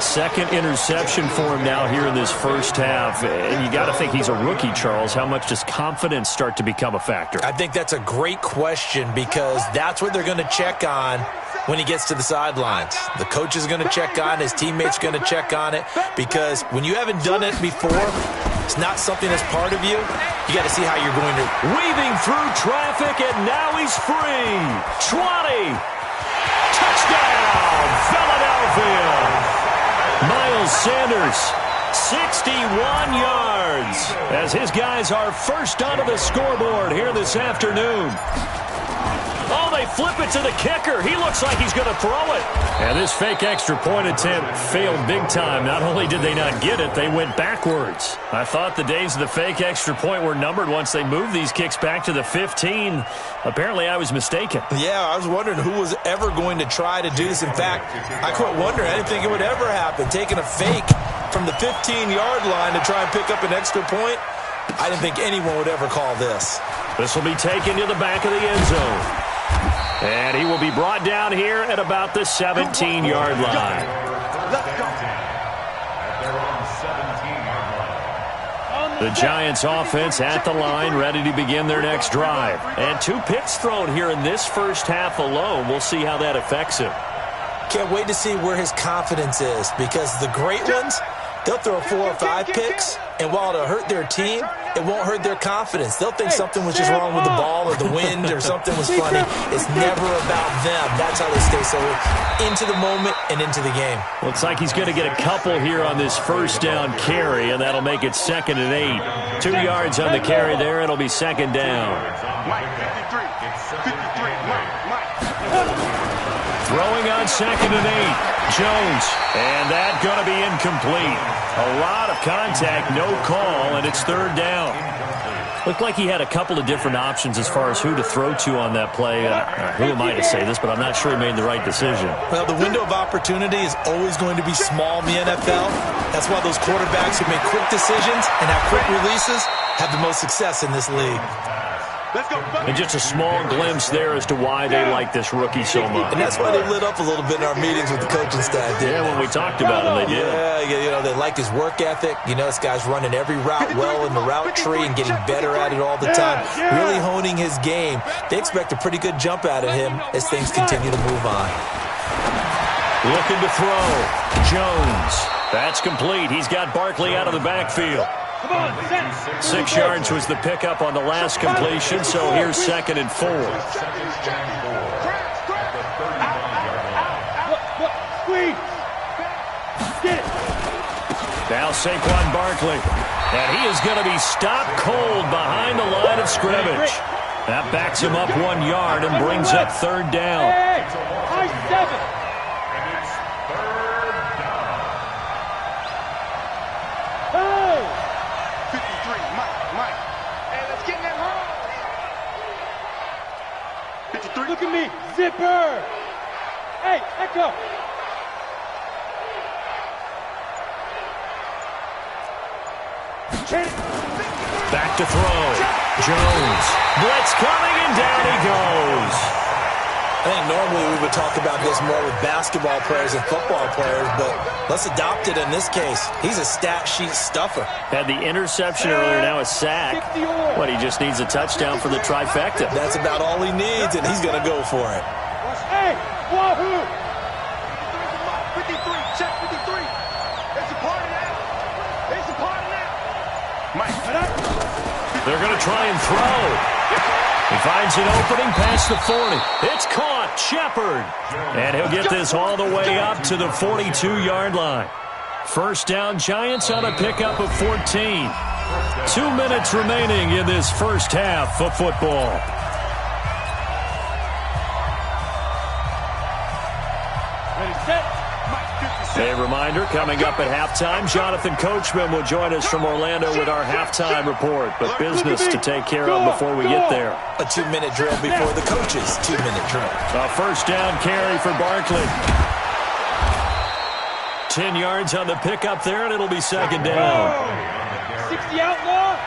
[SPEAKER 3] 2nd interception for him now here in this first half. And you got to think he's a rookie, Charles. How much does confidence start to become a factor?
[SPEAKER 4] I think that's a great question because that's what they're going to check on when he gets to the sidelines. The coach is going to check on it. His teammates are going to check on it because when you haven't done it before, it's not something that's part of you. You got to see how you're going to.
[SPEAKER 3] Weaving through traffic, and now he's free. 20. Touchdown, Philadelphia. Miles Sanders, 61 yards, as his guys are first onto the scoreboard here this afternoon. Oh, they flip it to the kicker. He looks like he's going to throw it. And this fake extra point attempt failed big time. Not only did they not get it, they went backwards. I thought the days of the fake extra point were numbered once they moved these kicks back to the 15. Apparently, I was mistaken.
[SPEAKER 4] Yeah, I was wondering who was ever going to try to do this. In fact, I quit wondering. I didn't think it would ever happen. Taking a fake from the 15-yard line to try and pick up an extra point, I didn't think anyone would ever call this.
[SPEAKER 3] This will be taken to the back of the end zone. And he will be brought down here at about the 17-yard line. The Giants offense at the line, ready to begin their next drive. And 2 picks thrown here in this first half alone. We'll see how that affects him.
[SPEAKER 4] Can't wait to see where his confidence is because the great ones, they'll throw 4 or 5 picks, and while it'll hurt their team, it won't hurt their confidence. They'll think something was just wrong with the ball or the wind or something was funny. It's never about them. That's how they stay so into the moment and into the game.
[SPEAKER 3] Looks like he's going to get a couple here on this first down carry, and that'll make it 2nd and 8. 2 yards on the carry there. It'll be 2nd down. Throwing on 2nd and 8. Jones. And that going to be incomplete. A lot of contact, no call, and it's 3rd down. Looked like he had a couple of different options as far as who to throw to on that play. Who am I to say this, but I'm not sure he made the right decision.
[SPEAKER 4] Well, the window of opportunity is always going to be small in the NFL. That's why those quarterbacks who make quick decisions and have quick releases have the most success in this league.
[SPEAKER 3] And just a small glimpse there as to why they like this rookie so much.
[SPEAKER 4] And that's why they lit up a little bit in our meetings with the coaching staff.
[SPEAKER 3] Yeah, when we talked about him, they did.
[SPEAKER 4] Yeah, you know, they like his work ethic. You know, this guy's running every route well in the route tree and getting better at it all the time. Really honing his game. They expect a pretty good jump out of him as things continue to move on.
[SPEAKER 3] Looking to throw. Jones. That's complete. He's got Barkley out of the backfield. 6 yards was the pickup on the last completion, so here's 2nd and 4. Now Saquon Barkley, and he is going to be stopped cold behind the line of scrimmage. That backs him up 1 yard and brings up 3rd down.
[SPEAKER 9] Look at me, zipper! Hey, Echo!
[SPEAKER 3] Back to throw. Jones. Blitz coming, and down he goes.
[SPEAKER 4] I think normally we would talk about this more with basketball players and football players, but let's adopt it in this case. He's a stat sheet stuffer.
[SPEAKER 3] Had the interception earlier, now a sack. What, he just needs a touchdown for the trifecta.
[SPEAKER 4] That's about all he needs, and he's going to go for it.
[SPEAKER 9] Hey, wahoo!
[SPEAKER 5] 53, check 53. It's a party now. It's a party now. Mike.
[SPEAKER 3] They're going to try and throw. He finds an opening past the 40. It's caught. Shepard. And he'll get this all the way up to the 42-yard line. First down, Giants on a pickup of 14. 2 minutes remaining in this first half of football. A reminder, coming up at halftime, Jonathan Coachman will join us from Orlando with our halftime report. But business to take care of before we get there.
[SPEAKER 4] A 2-minute drill before the coach's 2-minute drill.
[SPEAKER 3] A first down carry for Barkley. 10 yards on the pickup there, and it'll be second down.
[SPEAKER 9] 60 outlaw.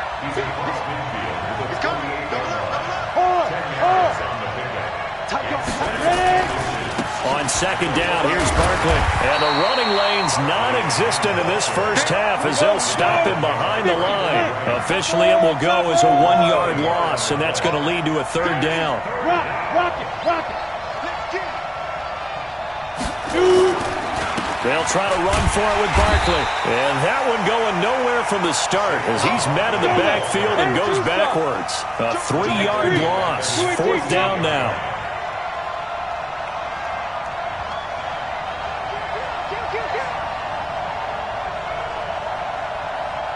[SPEAKER 3] On second down, here's Barkley. And the running lane's non-existent in this first half as they'll stop him behind the line. Officially, it will go as a 1-yard loss, and that's going to lead to a third down.
[SPEAKER 9] Rock it.
[SPEAKER 3] They'll try to run for it with Barkley. And that one going nowhere from the start as he's met in the backfield and goes backwards. A 3-yard loss. Fourth down now.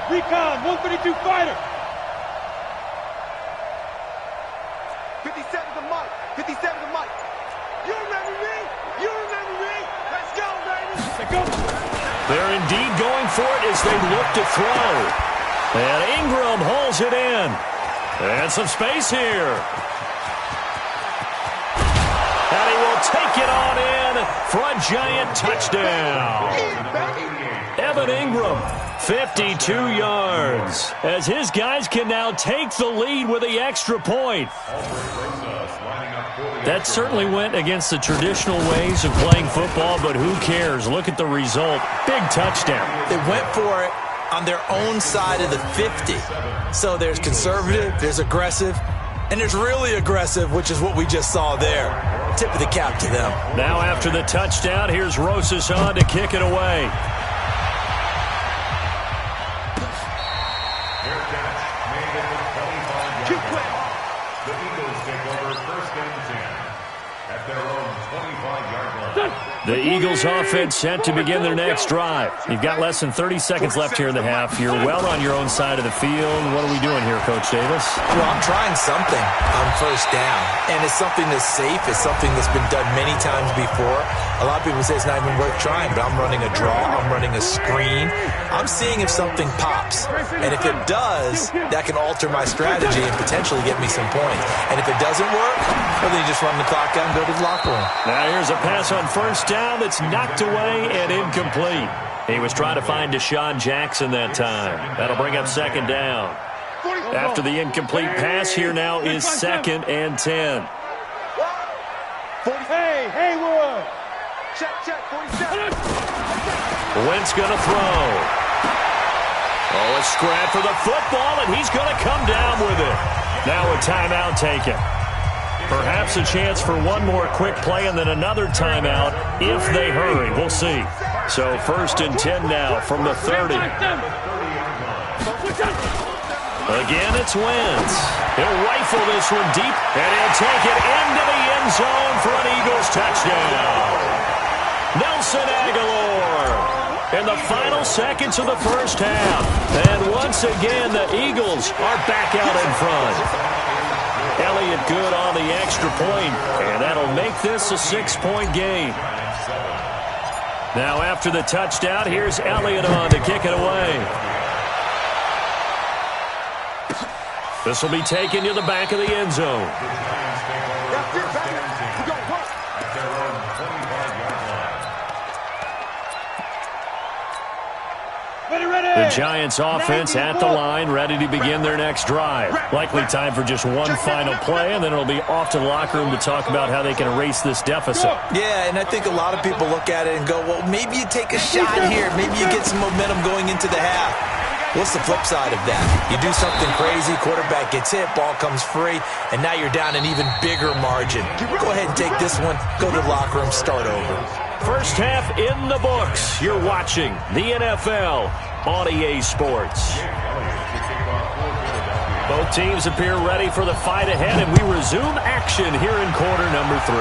[SPEAKER 9] Recon, 132 fighter.
[SPEAKER 5] 57 to Mike. 57 to Mike. You remember me? You remember me? Let's go, baby.
[SPEAKER 3] They're indeed going for it as they look to throw. And Ingram hauls it in. And some space here. And he will take it on in for a giant touchdown. Evan Ingram, 52 yards, as his guys can now take the lead with the extra point. That certainly went against the traditional ways of playing football, but who cares? Look at the result. Big touchdown.
[SPEAKER 4] They went for it on their own side of the 50. So there's conservative, there's aggressive, and there's really aggressive, which is what we just saw there. Tip of the cap to them.
[SPEAKER 3] Now after the touchdown, here's Rosas on to kick it away. The Eagles offense set to begin their next drive. You've got less than 30 seconds left here in the half. You're well on your own side of the field. What are we doing here, Coach Davis?
[SPEAKER 4] Well, I'm trying something on first down, and it's something that's safe. It's something that's been done many times before. A lot of people say it's not even worth trying, but I'm running a draw. I'm running a screen. I'm seeing if something pops, and if it does, that can alter my strategy and potentially get me some points. And if it doesn't work, well, then you just run the clock out and go to the locker room.
[SPEAKER 3] Now here's a pass on first down that's knocked away and incomplete. He was trying to find Deshaun Jackson that time. That'll bring up second down. After the incomplete pass, here now is 2nd and 10.
[SPEAKER 9] Hey, Haywood.
[SPEAKER 5] Check, 47.
[SPEAKER 3] Wentz going to throw. Oh, a scrap for the football, and he's going to come down with it. Now a timeout taken. Perhaps a chance for one more quick play and then another timeout if they hurry. We'll see. So 1st and 10 now from the 30. Again, it's Wentz. He'll rifle this one deep, and he'll take it into the end zone for an Eagles touchdown. Nelson Aguilar in the final seconds of the first half. And once again, the Eagles are back out in front. Elliott good on the extra point, and that'll make this a 6-point game. Now after the touchdown, here's Elliott on to kick it away. This will be taken to the back of the end zone. The Giants offense at the line, ready to begin their next drive. Likely time for just one final play, and then it'll be off to the locker room to talk about how they can erase this deficit.
[SPEAKER 4] Yeah, and I think a lot of people look at it and go, well, maybe you take a shot here. Maybe you get some momentum going into the half. What's the flip side of that? You do something crazy, quarterback gets hit, ball comes free, and now you're down an even bigger margin. Go ahead and take this one, go to the locker room, start over.
[SPEAKER 3] First half in the books. You're watching the NFL on EA Sports. Both teams appear ready for the fight ahead, and we resume action here in quarter number 3.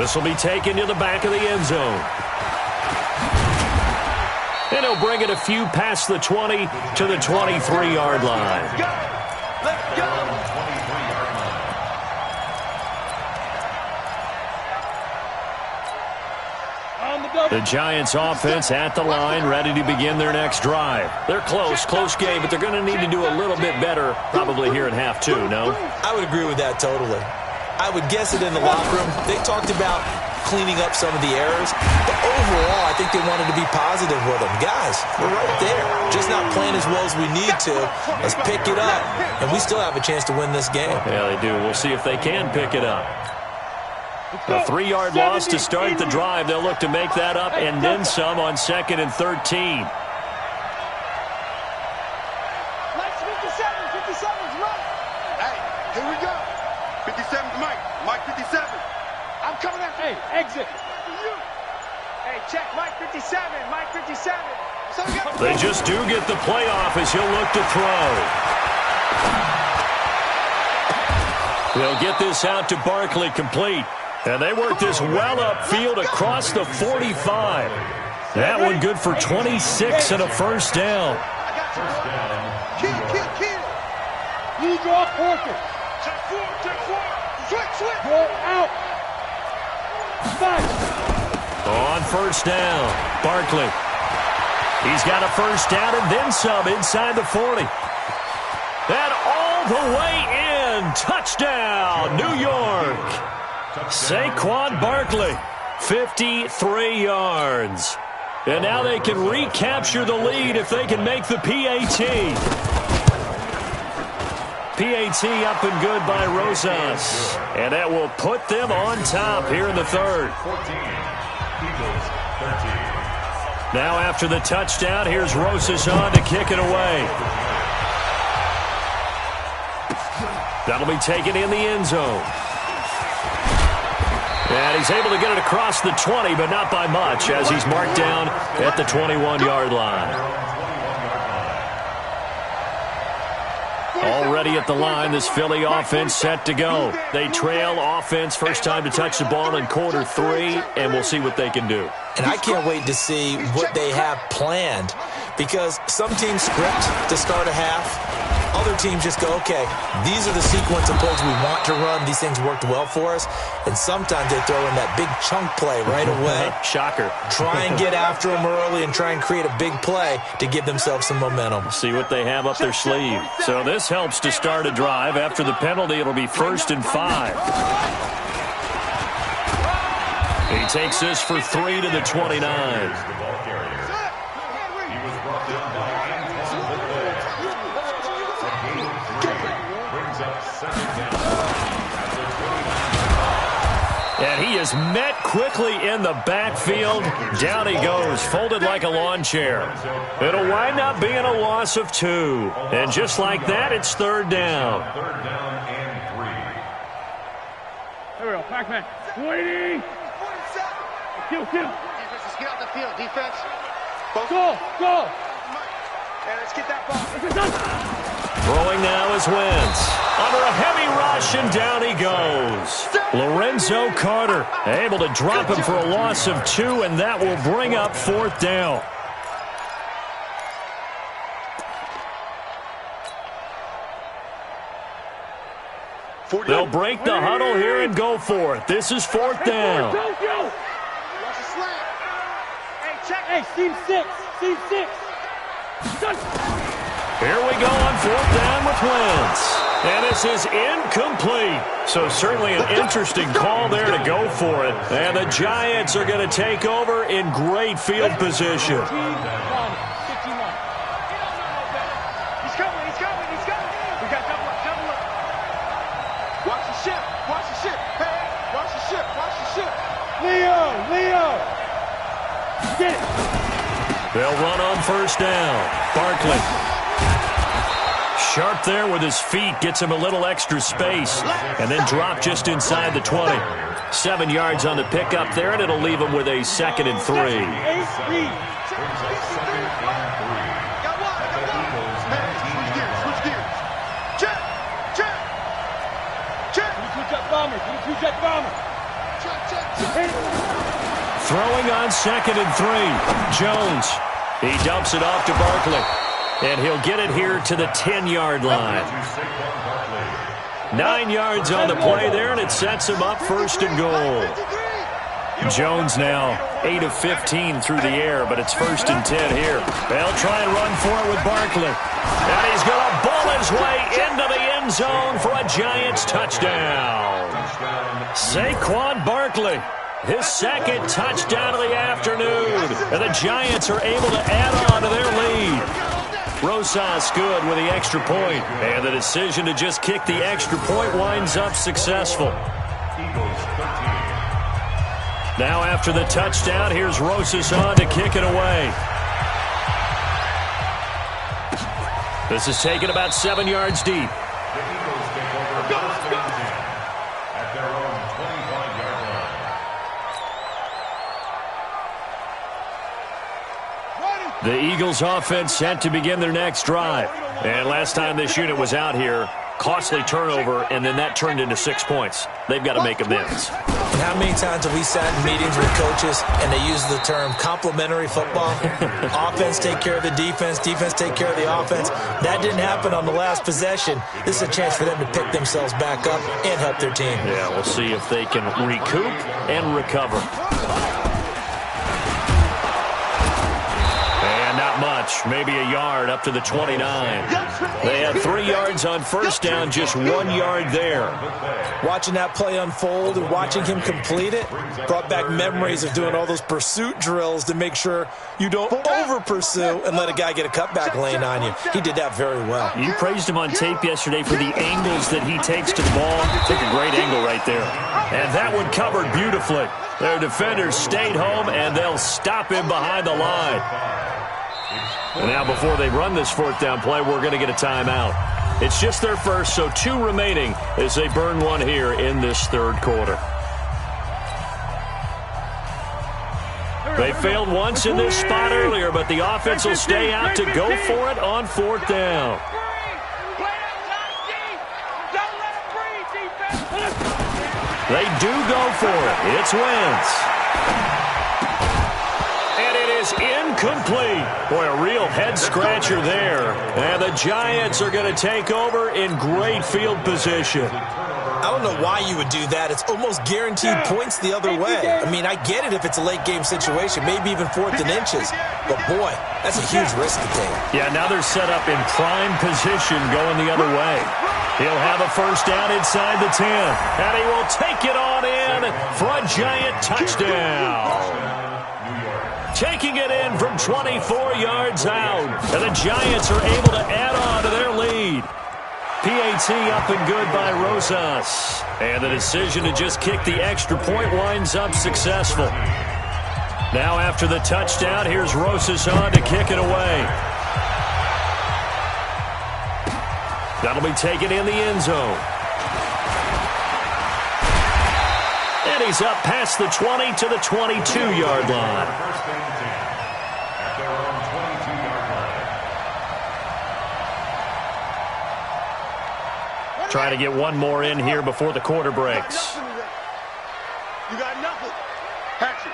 [SPEAKER 3] This will be taken to the back of the end zone. And And he'll bring it a few past the 20 to the 23-yard line.
[SPEAKER 9] Let's go.
[SPEAKER 3] The Giants offense at the line, ready to begin their next drive. They're close game, but they're going to need to do a little bit better probably here in half two, no?
[SPEAKER 4] I would agree with that totally. I would guess it in the locker room. They talked about cleaning up some of the errors, but overall, I think they wanted to be positive with them. Guys, we're right there. Just not playing as well as we need to. Let's pick it up, and we still have a chance to win this game.
[SPEAKER 3] Yeah, they do. We'll see if they can pick it up. A 3-yard loss to start the drive. They'll look to make that up and then some on 2nd and 13.
[SPEAKER 9] Mike's 57. 57's right.
[SPEAKER 5] Hey, here we go. 57's Mike. Mike 57.
[SPEAKER 9] I'm coming after you. Hey, exit. Hey, check Mike 57. Mike 57. So
[SPEAKER 3] They just do get the playoff as he'll look to throw. They'll get this out to Barkley complete. And they work this well upfield across the 45. That one good for 26 and a first down.
[SPEAKER 9] Kill. You draw quarter. Check four. Switch. Go out. Back.
[SPEAKER 3] On first down, Barkley. He's got a first down and then some inside the 40. And all the way in. Touchdown, New York. Saquon Barkley, 53 yards. And now they can recapture the lead if they can make the PAT. PAT up and good by Rosas. And that will put them on top here in the third.
[SPEAKER 6] 14, Eagles 13.
[SPEAKER 3] Now after the touchdown, here's Rosas on to kick it away. That'll be taken in the end zone. And he's able to get it across the 20, but not by much, as he's marked down at the 21-yard line. Already at the line, this Philly offense set to go. They trail offense, first time to touch the ball in quarter 3, and we'll see what they can do.
[SPEAKER 4] And I can't wait to see what they have planned, because some teams script to start a half. Other teams just go, okay, these are the sequence of plays we want to run. These things worked well for us. And sometimes they throw in that big chunk play right away.
[SPEAKER 3] Shocker.
[SPEAKER 4] Try and get after them early and try and create a big play to give themselves some momentum.
[SPEAKER 3] See what they have up their sleeve. So this helps to start a drive. After the penalty, it'll be 1st and 5. He takes this for 3 to the 29. And he is met quickly in the backfield. Down he goes, folded like a lawn chair. It'll wind up being a loss of 2. And just like that, it's 3rd down.
[SPEAKER 6] 3rd down and 3.
[SPEAKER 7] Here we go, Pac-Man. 20. Kill.
[SPEAKER 9] Defense, let's get out the field. Defense.
[SPEAKER 7] Go.
[SPEAKER 9] Hey, let's get that ball.
[SPEAKER 3] Throwing now is Wentz. Under a heavy rush, and down he goes. Lorenzo Carter able to drop him for a loss of 2, and that will bring up 4th down. They'll break the huddle here and go for it. This is 4th down.
[SPEAKER 9] Watch the slant. Hey, check.
[SPEAKER 7] Hey, Team 6.
[SPEAKER 3] Here we go on 4th down with Wentz. And this is incomplete. So certainly an interesting call there to go for it. And the Giants are going to take over in great field position.
[SPEAKER 9] He's coming. We got double up. Watch the ship. Hey, watch the ship.
[SPEAKER 7] Leo. Get it.
[SPEAKER 3] They'll run on 1st down. Barkley. Sharp there with his feet, gets him a little extra space, and then drop just inside the 20. 7 yards on the pickup there, and it'll leave him with a 2nd and 3.
[SPEAKER 5] Switch gears. Check.
[SPEAKER 7] Two-jet bomber.
[SPEAKER 3] Throwing on 2nd and 3. Jones He dumps it off to Barkley. And he'll get it here to the 10-yard line. 9 yards on the play there, and it sets him up first and goal. Jones now 8 of 15 through the air, but it's first and 10 here. They'll try and run for it with Barkley. And he's going to bull his way into the end zone for a Giants touchdown. Saquon Barkley, his second touchdown of the afternoon. And the Giants are able to add on to their lead. Rosas good with the extra point. And the decision to just kick the extra point winds up successful. Now after the touchdown, here's Rosas on to kick it away. This is taken about 7 yards deep. The Eagles offense set to begin their next drive. And last time this unit was out here, costly turnover, and then that turned into 6 points. They've got to make amends.
[SPEAKER 4] And how many times have we sat in meetings with coaches and they use the term complementary football? Offense take care of the defense, defense take care of the offense. That didn't happen on the last possession. This is a chance for them to pick themselves back up and help their team.
[SPEAKER 3] Yeah, we'll see if they can recoup and recover. Not much, maybe a yard up to the 29. They had 3 yards on first down, just 1 yard there.
[SPEAKER 4] Watching that play unfold and watching him complete it brought back memories of doing all those pursuit drills to make sure you don't over-pursue and let a guy get a cutback lane on you. He did that very well.
[SPEAKER 3] You praised him on tape yesterday for the angles that he takes to the ball. Took a great angle right there. And that one covered beautifully. Their defenders stayed home, and they'll stop him behind the line. And now before they run this fourth down play, we're going to get a timeout. It's just their first, so 2 remaining as they burn one here in this third quarter. They failed once in this spot earlier, but the offense will stay out to go for it on fourth down. They do go for it. It's Wentz. Incomplete. Boy, a real head-scratcher there. And the Giants are going to take over in great field position.
[SPEAKER 4] I don't know why you would do that. It's almost guaranteed points the other way. I mean, I get it if it's a late-game situation, maybe even 4th and inches. But, boy, that's a huge risk to take.
[SPEAKER 3] Yeah, now they're set up in prime position going the other way. He'll have a first down inside the 10. And he will take it on in for a Giant touchdown. Taking it in from 24 yards out. And the Giants are able to add on to their lead. PAT up and good by Rosas. And the decision to just kick the extra point winds up successful. Now after the touchdown, here's Rosas on to kick it away. That'll be taken in the end zone. And he's up past the 20 to the 22-yard line. Trying to get one more in here before the quarter breaks.
[SPEAKER 5] You got nothing. Hatchet.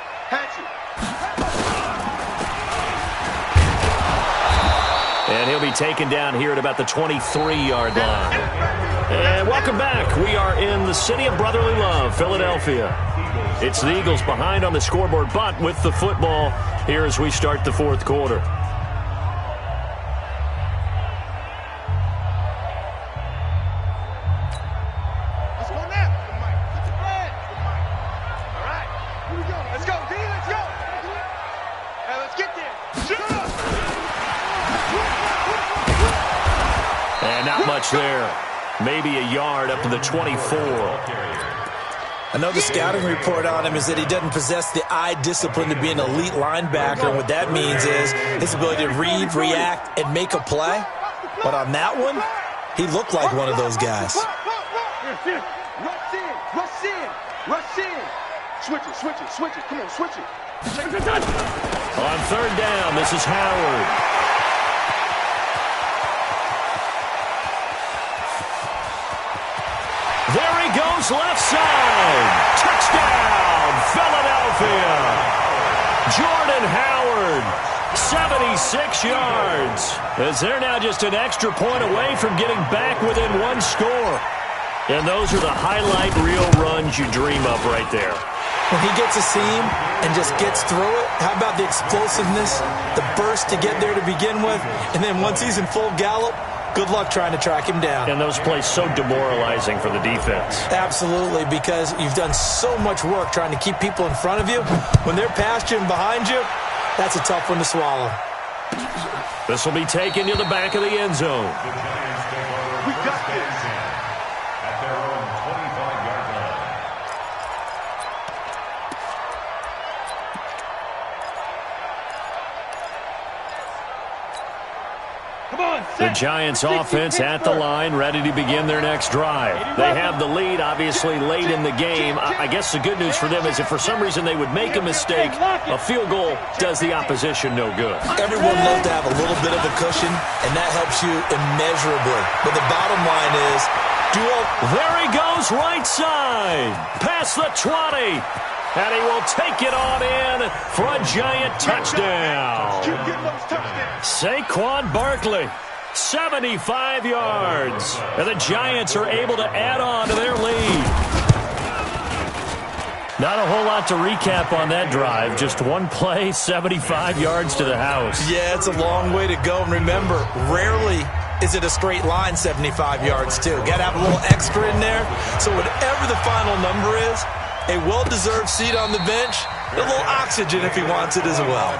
[SPEAKER 3] And he'll be taken down here at about the 23-yard line. And welcome back. We are in the city of brotherly love, Philadelphia. It's the Eagles behind on the scoreboard, but with the football here as we start the fourth quarter. There, maybe a yard up to the 24.
[SPEAKER 4] I know the scouting report on him is that he doesn't possess the eye discipline to be an elite linebacker. And what that means is his ability to read, react, and make a play. But on that one, he looked like one of those guys.
[SPEAKER 5] Rush in. Switch it. Come on, switch it.
[SPEAKER 3] On third down, this is Howard. There he goes, left side. Touchdown, Philadelphia. Jordan Howard 76 yards. As they're now just an extra point away from getting back within one score. And those are the highlight reel runs you dream of right there.
[SPEAKER 4] When he gets a seam and just gets through it, how about the explosiveness, the burst to get there to begin with, and then once he's in full gallop, good luck trying to track him down.
[SPEAKER 3] And those plays so demoralizing for the defense.
[SPEAKER 4] Absolutely, because you've done so much work trying to keep people in front of you. When they're past you and behind you, that's a tough one to swallow.
[SPEAKER 3] This will be taken to the back of the end zone.
[SPEAKER 5] We got this.
[SPEAKER 6] At their own 25-yard line.
[SPEAKER 3] The Giants offense at the line, ready to begin their next drive. They have the lead, obviously, late in the game. I guess the good news for them is if for some reason they would make a mistake, a field goal does the opposition no good.
[SPEAKER 4] Everyone loves to have a little bit of a cushion, and that helps you immeasurably. But the bottom line is,
[SPEAKER 3] there he goes, right side, past the 20. And he will take it on in for a Giant touchdown. Saquon Barkley, 75 yards. And the Giants are able to add on to their lead. Not a whole lot to recap on that drive. Just one play, 75 yards to the house.
[SPEAKER 4] Yeah, it's a long way to go. And remember, rarely is it a straight line 75 yards, too. Got to have a little extra in there. So whatever the final number is, a well-deserved seat on the bench, a little oxygen if he wants it as well.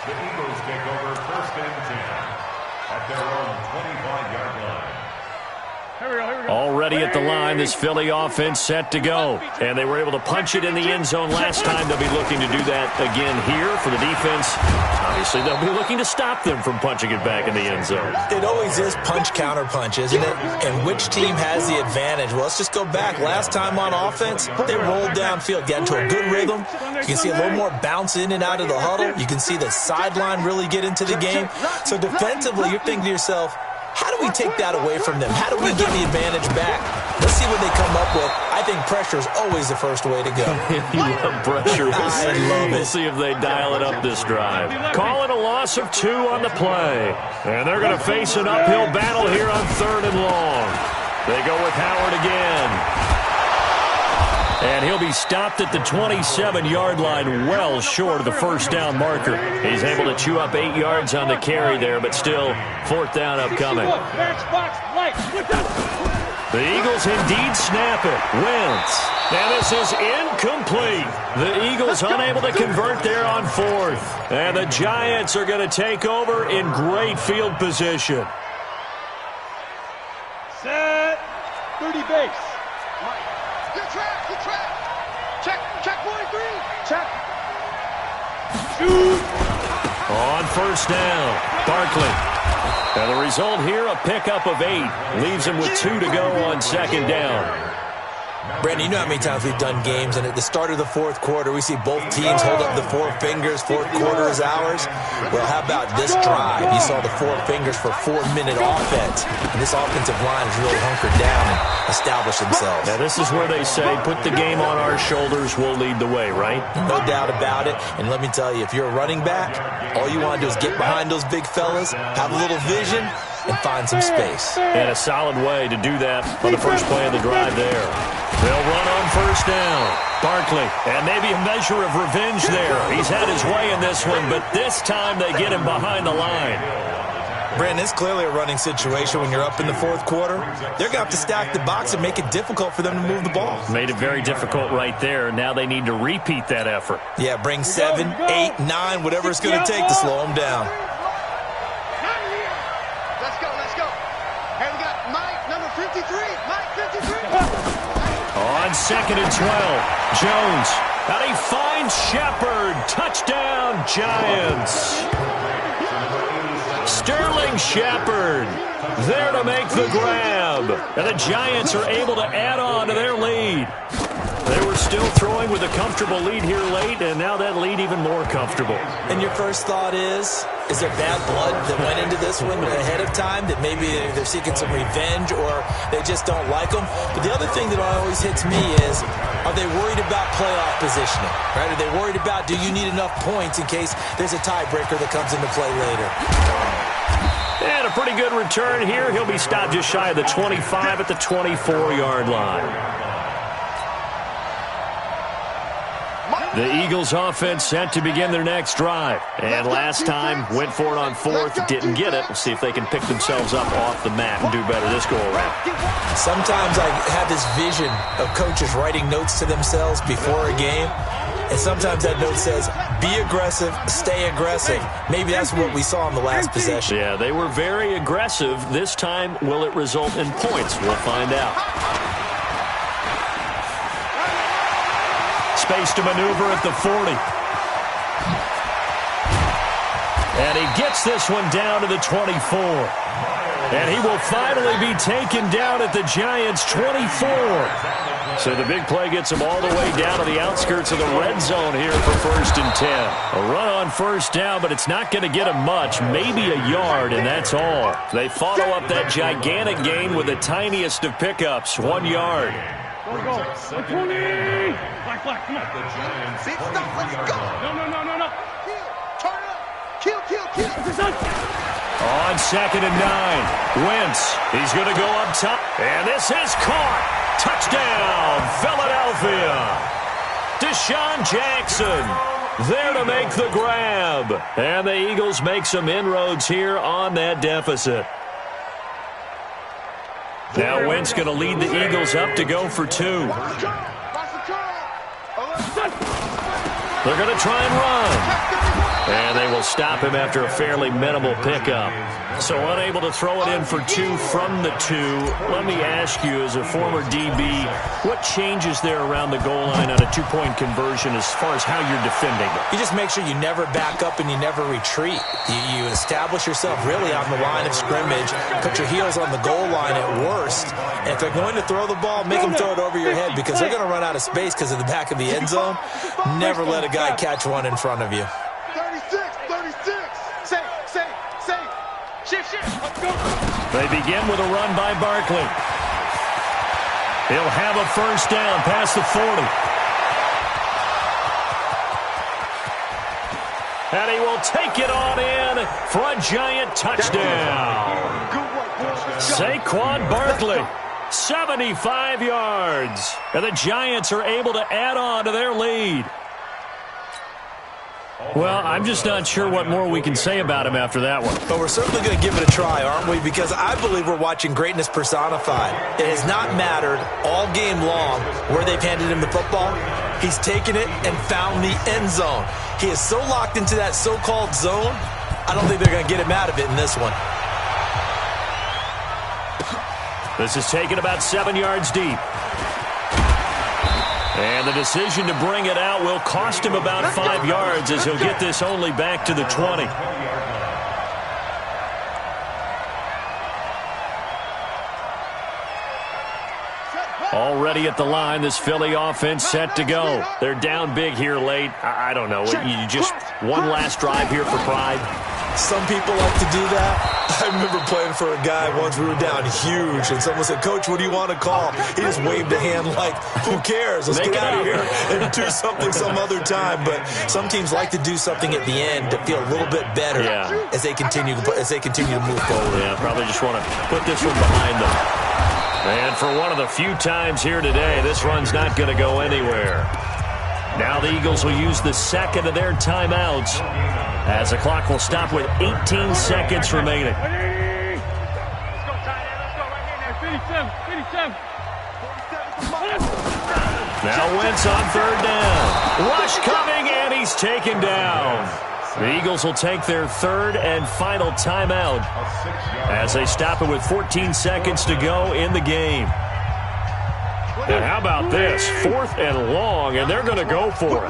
[SPEAKER 6] The Eagles take over first and 10 at their own 25-yard line.
[SPEAKER 3] Already at the line, this Philly offense set to go. And they were able to punch it in the end zone last time. They'll be looking to do that again here for the defense. Obviously, they'll be looking to stop them from punching it back in the end zone.
[SPEAKER 4] It always is punch-counter-punch, isn't it? And which team has the advantage? Well, let's just go back. Last time on offense, they rolled downfield, got into a good rhythm. You can see a little more bounce in and out of the huddle. You can see the sideline really get into the game. So defensively, you're thinking to yourself, how do we take that away from them? How do we get the advantage back? Let's see what they come up with. I think pressure is always the first way to go.
[SPEAKER 3] You love pressure.
[SPEAKER 4] I love it.
[SPEAKER 3] We'll see if they dial it up this drive. Call it a loss of 2 on the play. And they're going to face an uphill battle here on 3rd and long. They go with Howard again. And he'll be stopped at the 27-yard line, well short of the first down marker. He's able to chew up 8 yards on the carry there, but still 4th down upcoming. The Eagles indeed snap it. Wentz. And this is incomplete. The Eagles unable to convert there on 4th. And the Giants are going to take over in great field position.
[SPEAKER 9] Set. 30 base.
[SPEAKER 5] Good track. Check 43. Check.
[SPEAKER 9] Shoot.
[SPEAKER 3] On 1st down, Barkley. And the result here, a pickup of 8. Leaves him with 2 to go on 2nd down.
[SPEAKER 4] Brandon, you know how many times we've done games, and at the start of the 4th quarter, we see both teams hold up the 4 fingers, 4th quarter is ours. Well, how about this drive? You saw the 4 fingers for 4-minute offense, and this offensive line has really hunkered down and established themselves.
[SPEAKER 3] Now, this is where they say, put the game on our shoulders, we'll lead the way, right?
[SPEAKER 4] No doubt about it, and let me tell you, if you're a running back, all you want to do is get behind those big fellas, have a little vision, and find some space.
[SPEAKER 3] And a solid way to do that on the first play of the drive there. They'll run on 1st down. Barkley, and maybe a measure of revenge there. He's had his way in this one, but this time they get him behind the line.
[SPEAKER 4] Brandon, it's clearly a running situation when you're up in the 4th quarter. They're going to have to stack the box and make it difficult for them to move the ball.
[SPEAKER 3] Made it very difficult right there. Now they need to repeat that effort.
[SPEAKER 4] Yeah, bring 7, 8, 9, whatever it's going to take to slow them down.
[SPEAKER 5] Let's go. Hey, we got Mike, number 53. Mike, 53.
[SPEAKER 3] On 2nd and 12, Jones. And he finds Shepard. Touchdown, Giants. Sterling Shepard there to make the grab. And the Giants are able to add on to their lead. They were still throwing with a comfortable lead here late, and now that lead even more comfortable.
[SPEAKER 4] And your first thought is, Is there bad blood that went into this one ahead of time, that maybe they're seeking some revenge or they just don't like them? But the other thing that always hits me is, are they worried about playoff positioning? Right? Are they worried about, do you need enough points in case there's a tiebreaker that comes into play later?
[SPEAKER 3] And a pretty good return here. He'll be stopped just shy of the 25 at the 24-yard line. The Eagles offense set to begin their next drive. And last time, went for it on fourth, didn't get it. We'll see if they can pick themselves up off the mat and do better this go-around.
[SPEAKER 4] Sometimes I have this vision of coaches writing notes to themselves before a game. And sometimes that note says, be aggressive, stay aggressive. Maybe that's what we saw in the last possession.
[SPEAKER 3] Yeah, they were very aggressive. This time, will it result in points? We'll find out. Space to maneuver at the 40. And he gets this one down to the 24. And he will finally be taken down at the Giants' 24. So the big play gets him all the way down to the outskirts of the red zone here for 1st and 10. A run on first down, but it's not going to get him much, maybe a yard, and that's all. They follow up that gigantic gain with the tiniest of pickups, 1 yard.
[SPEAKER 7] Go. 20! Black, come on.
[SPEAKER 5] Big stuff, let's go.
[SPEAKER 7] No.
[SPEAKER 5] Kill, turn up. Kill.
[SPEAKER 3] On 2nd and 9, Wentz. He's going to go up top. And this is caught. Touchdown, Philadelphia. Deshaun Jackson there to make the grab. And the Eagles make some inroads here on that deficit. Now Wentz going to lead the Eagles up to go for 2. They're going to try and run. And they will stop him after a fairly minimal pickup. So unable to throw it in for 2 from the 2. Let me ask you, as a former DB, what changes there around the goal line on a 2-point conversion as far as how you're defending it?
[SPEAKER 4] You just make sure you never back up and you never retreat. You establish yourself really on the line of scrimmage, put your heels on the goal line at worst, and if they're going to throw the ball, make them throw it over your head because they're going to run out of space because of the back of the end zone. Never let a guy catch one in front of you.
[SPEAKER 5] 36. Say. Shift. Let's go.
[SPEAKER 3] They begin with a run by Barkley. He'll have a first down past the 40. And he will take it on in for a giant touchdown. Saquon Barkley, 75 yards. And the Giants are able to add on to their lead. Well, I'm just not sure what more we can say about him after that one.
[SPEAKER 4] But we're certainly going to give it a try, aren't we? Because I believe we're watching greatness personified. It has not mattered all game long where they've handed him the football. He's taken it and found the end zone. He is so locked into that so-called zone, I don't think they're going to get him out of it in this one.
[SPEAKER 3] This is taken about 7 yards deep. And the decision to bring it out will cost him about 5 yards as he'll get this only back to the 20. Already at the line, this Philly offense set to go. They're down big here late. I don't know. You just one last drive here for pride.
[SPEAKER 4] Some people like to do that. I remember playing for a guy once. We were down huge, and someone said, "Coach, what do you want to call?" He just waved a hand like, who cares? Let's get out of here and do something some other time. But some teams like to do something at the end to feel a little bit better as they continue to move forward.
[SPEAKER 3] Yeah, probably just want to put this one behind them. And for one of the few times here today, this run's not going to go anywhere. Now the Eagles will use the second of their timeouts as the clock will stop with 18 seconds remaining.
[SPEAKER 7] Let's go, tight end. Let's go right here. 57.
[SPEAKER 3] Now Wentz on third down. Rush coming, and he's taken down. The Eagles will take their third and final timeout as they stop it with 14 seconds to go in the game. And how about this? 4th and long, and they're going to go for it.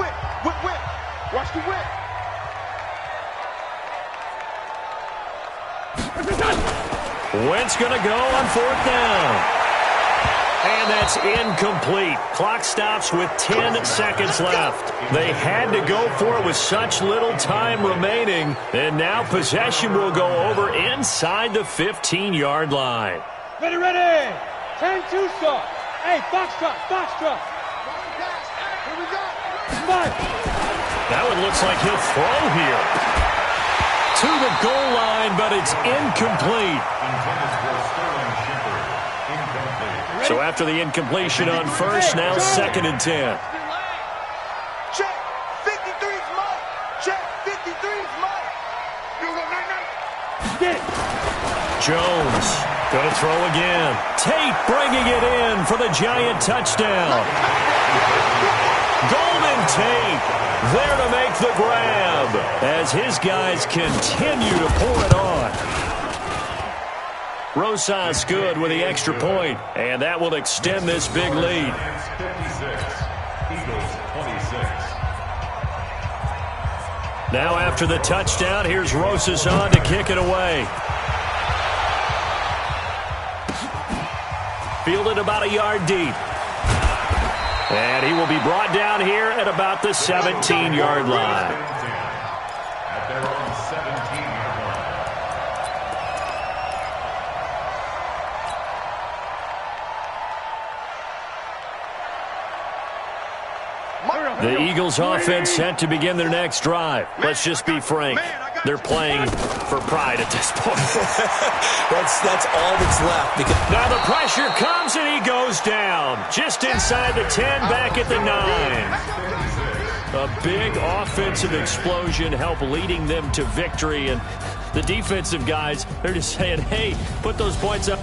[SPEAKER 5] Watch the whip.
[SPEAKER 3] Wentz going to go on 4th down. And that's incomplete. Clock stops with 10 seconds left. They had to go for it with such little time remaining. And now possession will go over inside the 15-yard line.
[SPEAKER 9] Ready, ready. 10-2 start. Hey, foxtrot, foxtrot.
[SPEAKER 5] Here we go.
[SPEAKER 9] Spike.
[SPEAKER 3] That one looks like he'll throw here. To the goal line, but it's incomplete. So after the incompletion on first, now 2nd and 10.
[SPEAKER 5] Check. 53's Mike. Check. 53's Mike. You go night.
[SPEAKER 9] Get it.
[SPEAKER 3] Jones, going to throw again. Tate bringing it in for the Giant touchdown. Golden Tate there to make the grab as his guys continue to pour it on. Rosas good with the extra point, and that will extend this big lead.
[SPEAKER 6] 56, Eagles 26.
[SPEAKER 3] Now after the touchdown, here's Rosas on to kick it away. Fielded about a yard deep. And he will be brought down here at about the 17-yard line.
[SPEAKER 6] At their own 17-yard line.
[SPEAKER 3] The Eagles offense set to begin their next drive. Let's just be frank. They're playing for pride at this point.
[SPEAKER 4] That's all that's left. Because
[SPEAKER 3] now the pressure comes and he goes down. Just inside the 10, back at the 9. A big offensive explosion helped leading them to victory. And the defensive guys, they're just saying, hey, put those points up.